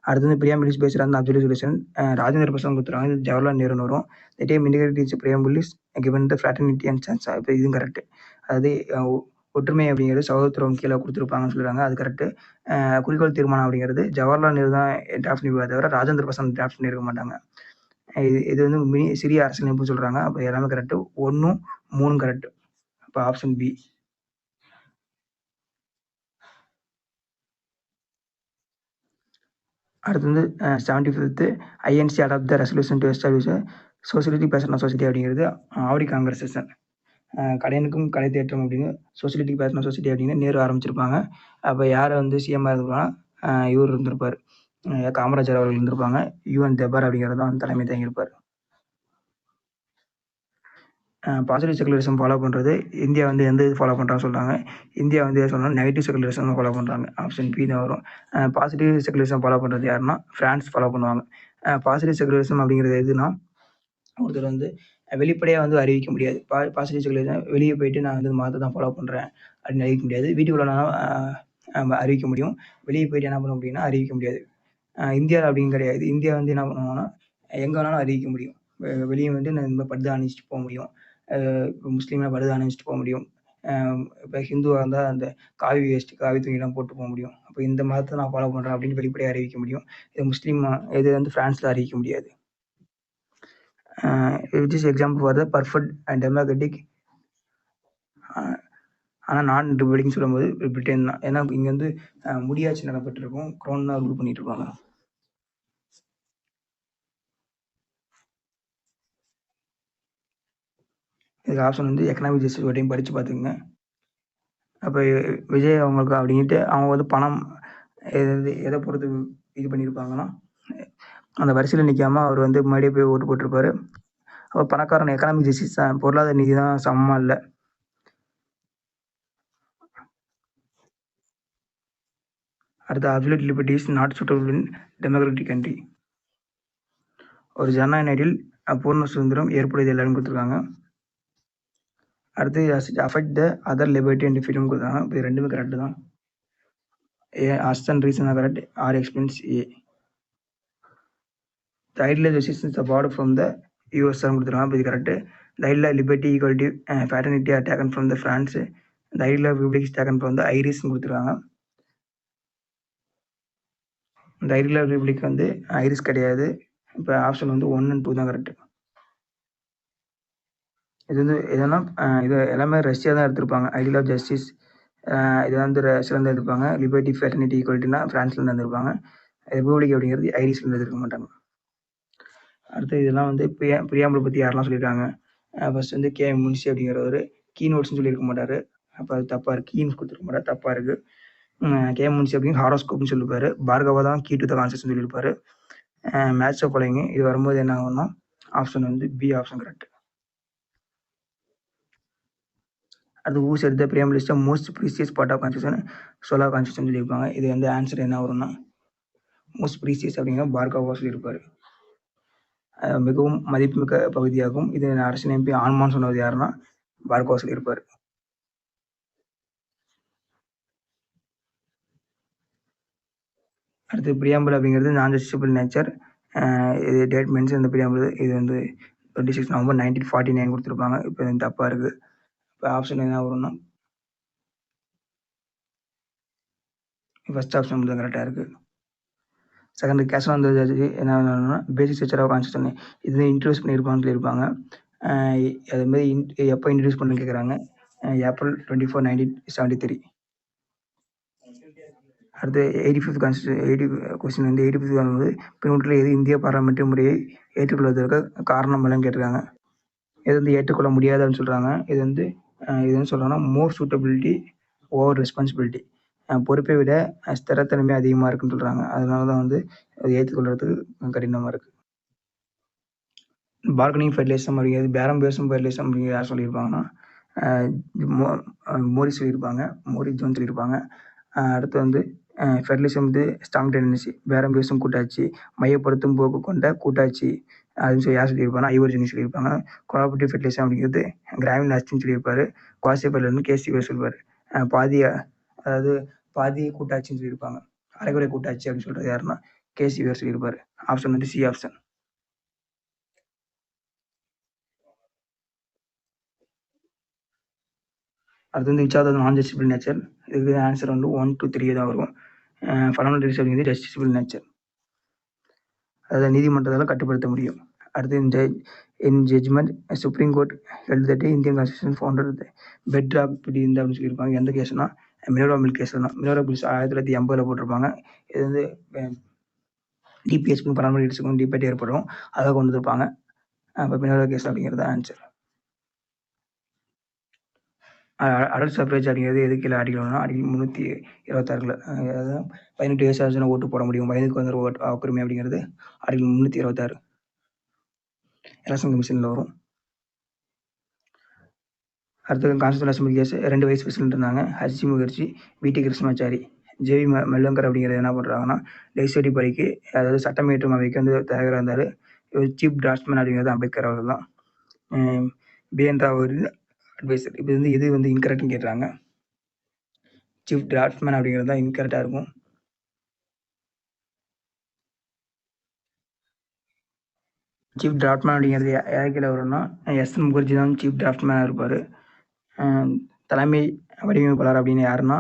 அடுத்து வந்து preamble based on absolute solution, Rajendra Prasad கொடுத்துருவாங்க. இது ஜவஹர்லால் நேரு வரும். The time integrate preamble is given the fraternity and chance. இப்போ இதுவும் கரெக்டு. அதாவது ஒற்றுமை அப்படிங்கிறது சகோதரத்துவம் கீழே கொடுத்துருப்பாங்கன்னு சொல்கிறாங்க. அது கரெக்டு. குறிக்கோள் தீர்மானம் அப்படிங்கிறது ஜவஹர்லால் நேரு தான் டிராஃப்ட் பண்ணியிருப்பாங்க தவிர ராஜேந்திர பிரசாத் டிராஃப்ட் பண்ணியிருக்க மாட்டாங்க. இது வந்து சிறிய அரசியலமைப்பு சொல்கிறாங்க. அப்போ எல்லாமே கரெக்டு. 1, 3 கரெக்டு. அப்போ ஆப்ஷன் பி. அடுத்து வந்து 75th INC adopt the resolution to establish socialistic pattern society அப்படிங்கிறது ஆவடி காங்கிரஸ் செஷன். கடையனுக்கும் கடை தேற்றம் அப்படின்னு சோசியலிட்டிக் பேஷன் சொசைட்டி அப்படின்னு நேரு ஆரம்பிச்சிருப்பாங்க. அப்போ யாரை வந்து சிஎம்மாக இருந்திருப்பாங்கன்னா இவர் இருந்திருப்பார், காமராஜர் அவர்கள் இருந்திருப்பாங்க. யூஎன் தெபர் அப்படிங்கிறது தான் தலைமை தாங்கியிருப்பார். பாசிட்டிவ் செகுலரிசம் ஃபாலோ பண்ணுறது இந்தியா வந்து எந்த இது ஃபாலோ பண்ணுறான்னு சொல்கிறாங்க. இந்தியா வந்து சொன்னால் நெகட்டிவ் செகுலரிசம் ஃபாலோ பண்ணுறாங்க. ஆப்ஷன் பி தான் வரும். பாசிட்டிவ் செகுலரிசம் ஃபாலோ பண்ணுறது யாருன்னா ஃப்ரான்ஸ் ஃபாலோ பண்ணுவாங்க. பாசிட்டிவ் செகுலரிசம் அப்படிங்கிறது எதுனா ஒருத்தர் வந்து வெளிப்படையாக வந்து அறிவிக்க முடியாது. பாசிட்டிவ் செகுலரிசம் வெளியே போயிட்டு நான் வந்து மதத்தை தான் ஃபாலோ பண்ணுறேன் அப்படின்னு அறிவிக்க முடியாது. வீட்டுக்குள்ளனாலும் அறிவிக்க முடியும். வெளியே போயிட்டு என்ன பண்ண முடியும்னா அறிவிக்க முடியாது. இந்தியா அப்படின்னு கிடையாது. இந்தியா வந்து என்ன பண்ணுவாங்கன்னா எங்கே வேணாலும் அறிவிக்க முடியும். வெளியே வந்து நான் இந்த மாதிரி படுதா அணிச்சிட்டு போக முடியும். இப்போ முஸ்லீம்னா படுதா அணிச்சிட்டு போக முடியும். இப்போ ஹிந்துவாக இருந்தால் அந்த காவி வேஸ்ட்டு காவி துணியெல்லாம் போட்டு போக முடியும். அப்போ இந்த மதத்தை நான் ஃபாலோ பண்ணுறேன் அப்படின்னு வெளிப்படையாக அறிவிக்க முடியும். இது முஸ்லீம் இது வந்து ஃப்ரான்ஸில் அறிவிக்க முடியாது. Which is example for the perfect and democratic. ஆனால் நான் ரிபப்ளிக்னு சொல்லும்போது பிரிட்டன் தான். ஏன்னா இங்கே வந்து முடியாட்சி நடப்பட்டிருக்கும். க்ரௌன் தான் ரூல் பண்ணிட்டு இருப்பாங்க. இதுக்கு ஆப்ஷன் வந்து எக்கனாமிக் ஜஸ்டிஸ் ஒரு டைம் படித்து பார்த்துக்குங்க. அப்போ விஜய் அவங்களுக்கு அப்படின்ட்டு அவங்க வந்து பணம் எதை பொறுத்து இது பண்ணியிருப்பாங்கன்னா அந்த வரிசையில் நிற்காமல் அவர் வந்து முன்னாடியே போய் ஓட்டு போட்டிருப்பாரு. அப்போ பணக்காரன் எக்கனாமிக் ஜஸ்டிஸ் தான், பொருளாதார நீதி தான் சமமாக இல்லை. அடுத்த absolute liberty is not suitable in democratic country. ஒரு ஜனநாயக நாட்டில் பூர்ண சுதந்திரம் ஏற்படுது எல்லாரும் கொடுத்துருக்காங்க. அடுத்து affect the other liberty and freedom கொடுத்தாங்க. இப்போ ரெண்டுமே கரெக்டு தான். And reason correct. R explains A. The idea justice the part from the US கொடுத்துருக்காங்க. இப்போ இது correct. The idea liberty equality fraternity are taken from the France. The idea republic taken from the Irish கொடுத்துருக்காங்க. இந்த ஐரிலர் republic வந்து iris கிடையாது. இப்போ option வந்து 1 and 2 தான் கரெக்ட். இது வந்து எதனா இது எல்லாமே ரஷ்யா தான் எடுத்திருப்பாங்க. ஐடியல் ஆஃப் ஜஸ்டிஸ் இது வந்து ரஷ்யாலேருந்து எடுத்திருப்பாங்க. லிபர்ட்டி, ஃபெட்டர்னிட்டி, ஈக்குவாலிட்டினா ஃப்ரான்ஸ்லேருந்து எடுத்திருப்பாங்க. ரிப்பப்ளிக் அப்படிங்கிறது ஐரிஷ்லேருந்து எடுத்துக்க மாட்டாங்க. அடுத்து இதெல்லாம் வந்து பிரியாம்பிள் பற்றி யாரெல்லாம் சொல்லியிருக்காங்க. ஃபர்ஸ்ட் வந்து கேஎம் முன்ஷி அப்படிங்கிறவர் கீ நோட்ஸ்னு சொல்லியிருக்க மாட்டார். அப்போ அது தப்பாக இருக்குது. கீன்னு கொடுத்துருக்க மாட்டார், தப்பாக இருக்குது. கேஎம் முன்ஷி அப்படின்னு ஹாரோஸ்கோப்னு சொல்லியிருப்பாரு. பார்கவா தான் கீ டு த கான்செப்ட்னு சொல்லியிருப்பாரு. மேட்ச் ஆஃப் ஃபாலோயிங் இது வரும்போது என்ன ஆகும்னா ஆப்ஷன் வந்து பி ஆப்ஷன் கரெக்ட். அது ஊஸ் எடுத்த preamble list most precious part of constitution சோலா கான்ஸ்டியூஷன் சொல்லியிருப்பாங்க. இது வந்து ஆன்சர் என்ன வரும்னா மோஸ்ட் ப்ரீசியஸ் அப்படிங்கிற பார்கவா சொல்லியிருப்பாரு. மிகவும் மதிப்புமிக்க பகுதியாகும். இது அரசின் எம்பி ஆன்மான்னு சொன்னது யாருன்னா பார்கவா சொல்லியிருப்பாரு. அடுத்து பிரியாம்பிள் அப்படிங்கிறது நான் ஜஸ்டிபிள் நேச்சர். இது டேட் மென்ஷன் இந்த பிரியாம்பிள் இது வந்து 26 நவம்பர் 1949 கொடுத்துருப்பாங்க. இப்போ இது தப்பாக இருக்குது. இப்போ ஆப்ஷன் என்ன வரும்னா ஃபர்ஸ்ட் ஆப்ஷன் மட்டும் கரெக்டாக இருக்குது. செகண்ட் கேசவானந்த ஜட்ஜி என்ன பேசிக் ஸ்ட்ரக்சர் ஆஃப் கான்ஸ்டியூஷன் இது இன்ட்ரடியூஸ் பண்ணியிருப்பான்னு சொல்லியிருப்பாங்க. அதுமாதிரி எப்போ இன்ட்ரடியூஸ் பண்ணு கேட்குறாங்க. ஏப்ரல் 24, 1973. அடுத்து 85th கொஸ்டின் வந்து 85th வந்து பின்னூற்றில் எது இந்திய பாராளுமன்ற முறையை ஏற்றுக்கொள்வதற்கு காரணம் இல்லைன்னு கேட்டிருக்காங்க. இது வந்து ஏற்றுக்கொள்ள முடியாதுன்னு சொல்கிறாங்க. இது வந்து சொல்கிறாங்கன்னா மோர் சூட்டபிலிட்டி ஓவர் ரெஸ்பான்சிபிலிட்டி, பொறுப்பை விட ஸ்திரத்தன்மை அதிகமாக இருக்குன்னு சொல்கிறாங்க. அதனால தான் வந்து அது ஏற்றுக்கொள்றதுக்கு கடினமாக இருக்குது. பார்கனிங் ஃபெடரலிசம் அப்படிங்கிறது பேரம் பேசும் ஃபெடரலிசம் அப்படிங்கிற யார் சொல்லியிருப்பாங்கன்னா மோரி சொல்லியிருப்பாங்க. மோரி ஜோன் சொல்லியிருப்பாங்க. அடுத்து வந்து ஃபெடரலிசம் வந்து ஸ்ட்ராங் டெண்டன்சி, பேரம் பேசும் கூட்டாட்சி, மையப்படுத்தும் போக்கு கொண்ட கூட்டாட்சி அப்படின்னு சொல்லி யார் சொல்லியிருப்பாங்கன்னா ஐவர்ஜனி சொல்லியிருப்பாங்க. கோஆபரேட்டிவ் ஃபெடரலிசம் அப்படிங்கிறது கிராமின் நாஸ்டின்னு சொல்லியிருப்பாரு. குவாசி ஃபெடரலிசம் கேசிவர் சொல்வார். அதாவது பாதி கூட்டாட்சின்னு சொல்லியிருப்பாங்க. அரைகுறை கூட்டாட்சி அப்படின்னு சொல்கிறது யாருன்னா கேசிவர் சொல்லியிருப்பாரு. ஆப்ஷன் வந்து சி ஆப்ஷன். அடுத்து வந்து விச் ஆர் த நான் ஜஸ்டிபிள் நேச்சர், இதுக்கு ஆன்சர் வந்து 1 to 3 தான் வரும். ஃபண்டமெண்டல்ஸ் அப்படிங்கிறது ஜஸ்டிபிள் நேச்சர், அதாவது நீதிமன்றத்தால் கட்டுப்படுத்த முடியும். அடுத்து in judgment supreme court held that Indian constitution founded bedrock அப்படின்னு சொல்லியிருப்பாங்க. எந்த கேஸ்னா மினோரா மில் கேஸ் தான். மினோரா மில்ஸ் 1980 போட்டிருப்பாங்க. இது வந்து டிபிஎஸ்க்கும் பராமரிப்புக்கும் டிபேட் ஏற்படும், அதை கொண்டு வந்திருப்பாங்க. அப்போ மினோரா கேஸ் அப்படிங்கிறது ஆன்சர். அடல்ட் சப்ரேஜ் அப்படிங்கிறது எது கீழே ஆர்டிகல்னா ஆர்டிகல் 326, அதாவது 18 வயசு ஆச்சுன்னா ஓட்டு போட முடியும், வயதுக்கு வந்து வாக்குரிமை அப்படிங்கிறது ஆர்டிகல் 326 எலெக்ஷன் கமிஷனில் வரும். அடுத்தது constitution assembly has 2 vice president இருந்தாங்க. H C Mukherjee, P D Krishnamachari. JV மெல்லங்கர் அப்படிங்கிறது என்ன பண்ணுறாங்கன்னா லெஜிஸ்லேட்டிவ் படிக்கு, அதாவது சட்டம் இயற்றும் அவைக்கு வந்து தலைவராக இருந்தார். இவர் சீஃப் டிராஃப்ட்மேன் அப்படிங்கிறது அம்பேத்கர் அவர்கள் தான். B N Rao advisor. இப்போ வந்து எது வந்து இன்கரெக்ட்னு கேட்குறாங்க. சீஃப் டிராஃப்ட்மேன் அப்படிங்கிறது தான் இன்கரெக்டாக இருக்கும். சீஃப் டிராஃப்ட்மேன் அப்படிங்கிறது யார் கீழே வரும்னா எஸ்என் முகர்ஜி தான் சீஃப் டிராஃப்ட்மேனாக இருப்பார். தலைமை வடிவமைப்பாளர் அப்படின்னு யாருன்னா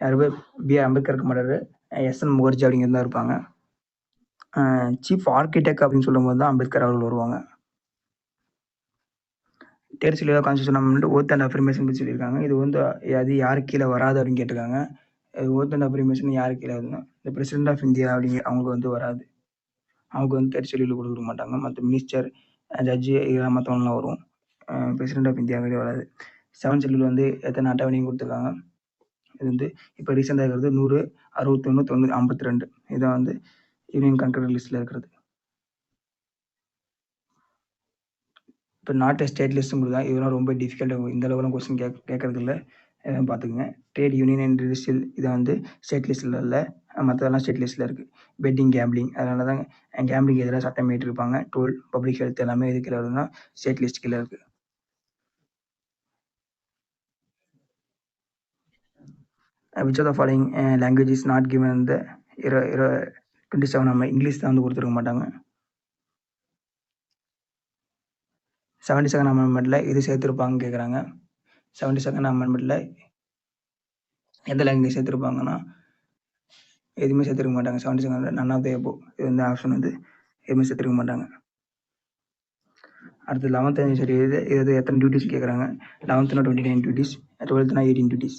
யார் பிஆர் அம்பேத்கர் இருக்க மாட்டார், எஸ்என் முகர்ஜி அப்படிங்கிறது தான் இருப்பாங்க. சீஃப் ஆர்கிடெக்ட் அப்படின்னு சொல்லும்போது தான் அம்பேத்கர் அவர்கள் வருவாங்க. தேர்தல் constitution amendment oath and affirmation பற்றி சொல்லியிருக்காங்க. இது வந்து அது யாருக்கு கீழே வராது அப்படின்னு கேட்டிருக்காங்க. ஓத் அண்ட் அஃபர்மேஷன் யாருக்கு கீழே வருதுன்னா இந்த பிரசிடென்ட் ஆஃப் இந்தியா அப்படிங்கிற அவங்களுக்கு வந்து வராது. அவங்க வந்து தேர்தல் கொடுக்க மாட்டாங்க. மற்ற மினிஸ்டர், ஜட்ஜு இதெல்லாம் மற்றவங்களாம் வரும். பிரசிடென்ட் ஆஃப் இந்தியாவே வராது. 7th ஷெட்யூல் வந்து எத்தனை அட்டவணையும் கொடுத்துருக்காங்க. இது வந்து இப்போ ரீசெண்டாக இருக்கிறது 100, 61, 90, 52. இதான் வந்து யூனியன் கண்ட்ரோல் லிஸ்ட்டில் இருக்கிறது. இப்போ நாட் ஸ்டேட் லிஸ்ட்டும் கொடுத்தா இதெல்லாம் ரொம்ப டிஃபிகல்ட்டாக, இந்த அளவுலாம் கொஸ்டின் கேட்கறது இல்லை, பார்த்துக்குங்க. ட்ரேட் யூனியன் அண்ட் இண்டஸ்ட்ரியல் இதை வந்து ஸ்டேட் லிஸ்ட்டில் இல்லை, மற்றதெல்லாம் ஸ்டேட் லிஸ்ட்டில் இருக்குது. பெட்டிங், கேம்பிளிங், அதனால தான் கேம்பிளிங் எதிராக சட்டம் ஏற்றிருப்பாங்க. டோல், பப்ளிக் ஹெல்த் எல்லாமே இது கீழே வருதுன்னா ஸ்டேட் லிஸ்ட் கீழே இருக்குது. Which of the following language is not given இந்த 27 நம்ம இங்கிலீஷ் தான் வந்து கொடுத்துருக்க மாட்டாங்க. 72 அமெண்ட்மெண்ட்டில் இது சேர்த்துருப்பாங்கன்னு கேட்குறாங்க. 72 அமெண்ட்மெண்ட்டில் எந்த லாங்குவேஜ் சேர்த்துருப்பாங்கன்னா எதுவுமே சேர்த்துருக்க மாட்டாங்க. 77 நன் ஆஃப் த எபோ. இது வந்து ஆப்ஷன் வந்து எதுவுமே சேர்த்துருக்க மாட்டாங்க. அடுத்து 11th சரி இது எத்தனை டியூட்டிஸ் கேட்குறாங்க. 11th 29 duties, 12th 18 duties.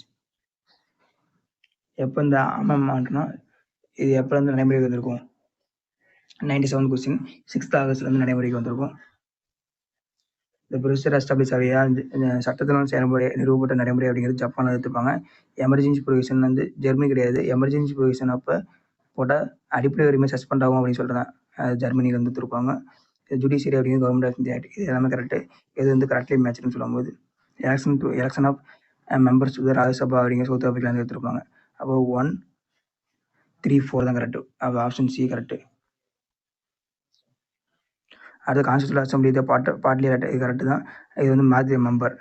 எப்போ இந்த அமெண்ட்மெண்ட்னா இது எப்போலேருந்து நடைமுறைக்கு வந்திருக்கும்? 97 கொஸ்டின் 6th ஆகஸ்ட்லேருந்து நடைமுறைக்கு வந்திருக்கும். இந்த ப்ரொசீஜர் எஸ்டாப்ளிஷ் ஆகியா சட்டத்திலும் செயல்முறை நிறுவப்பட்ட நடைமுறை அப்படிங்கிறது ஜப்பானில் எடுத்துப்பாங்க. எமர்ஜென்சி ப்ரொவிஷன் வந்து ஜெர்மனி கிடையாது. எமர்ஜென்சி ப்ரொவிஷன் அப்போ போட்டால் அடிப்படை உரிமை சஸ்பெண்ட் ஆகும் அப்படின்னு சொல்கிறேன். ஜெர்மனியில் வந்து திருப்பாங்க. ஜுடிஷியரி அப்படிங்கிறது கவர்மெண்ட் ஆஃப் இந்தியா ஆக்ட். இது எல்லாமே கரெக்டு. இது வந்து கரெக்ட்லி மேட்ச்னு சொல்லும்போது election of members to Rajya Sabha அப்படிங்கிற சவுத் ஆஃப்ரிக்காலேருந்து எடுத்துருப்பாங்க. அப்போ 1, 3, 4 தான் கரெக்டு. அப்போ ஆப்ஷன் சி கரெக்டு. அடுத்து கான்ஸ்டியூஷனல் அசம்பிளி இதை பார்ட்லி இது கரெக்டு தான். இது வந்து மாற்றி மெம்பர்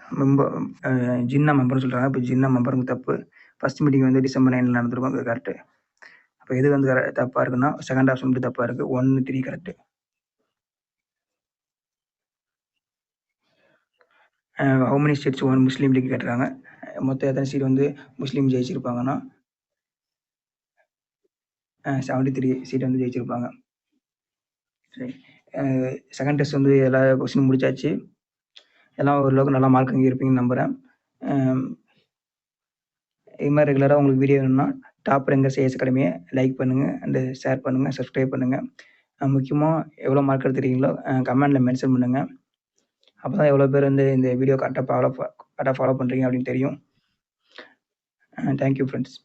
ஜின்னா மெம்பர்னு சொல்கிறாங்க. இப்போ ஜின்னா மெம்பருக்கு தப்பு. ஃபஸ்ட் மீட்டிங் வந்து December 9 நடந்திருக்கும். அது கரெக்டு. அப்போ எது வந்து தப்பாக இருக்குன்னா செகண்ட் ஆப்ஷன் மட்டும் தப்பாக இருக்குது. 1, 3 correct. How many states won Muslim League கேட்டிருக்காங்க. மொத்தம் எத்தனை சீட் வந்து முஸ்லீம் ஜெயிச்சிருப்பாங்கன்னா 73 சீட் வந்து ஜெயிச்சிருப்பாங்க. சரி, செகண்ட் டெஸ்ட் வந்து எல்லா கொஸ்டினும் முடிச்சாச்சு. எல்லாம் ஓரளவுக்கு நல்லா மார்க் அங்கே இருப்பீங்கன்னு நம்புகிறேன். இது மாதிரி ரெகுலராக உங்களுக்கு வீடியோ வேணும்னா டாப் ரேங்கர் CS அகாடமியை லைக் பண்ணுங்கள் அண்டு ஷேர் பண்ணுங்கள், சப்ஸ்கிரைப் பண்ணுங்கள். முக்கியமாக எவ்வளோ மார்க் எடுத்துருக்கீங்களோ கமெண்டில் மென்ஷன் பண்ணுங்கள். அப்போ தான் எவ்வளோ பேர் வந்து இந்த வீடியோ கரெக்டாக ஃபாலோ பண்ணுறீங்க அப்படின்னு தெரியும். Thank you friends.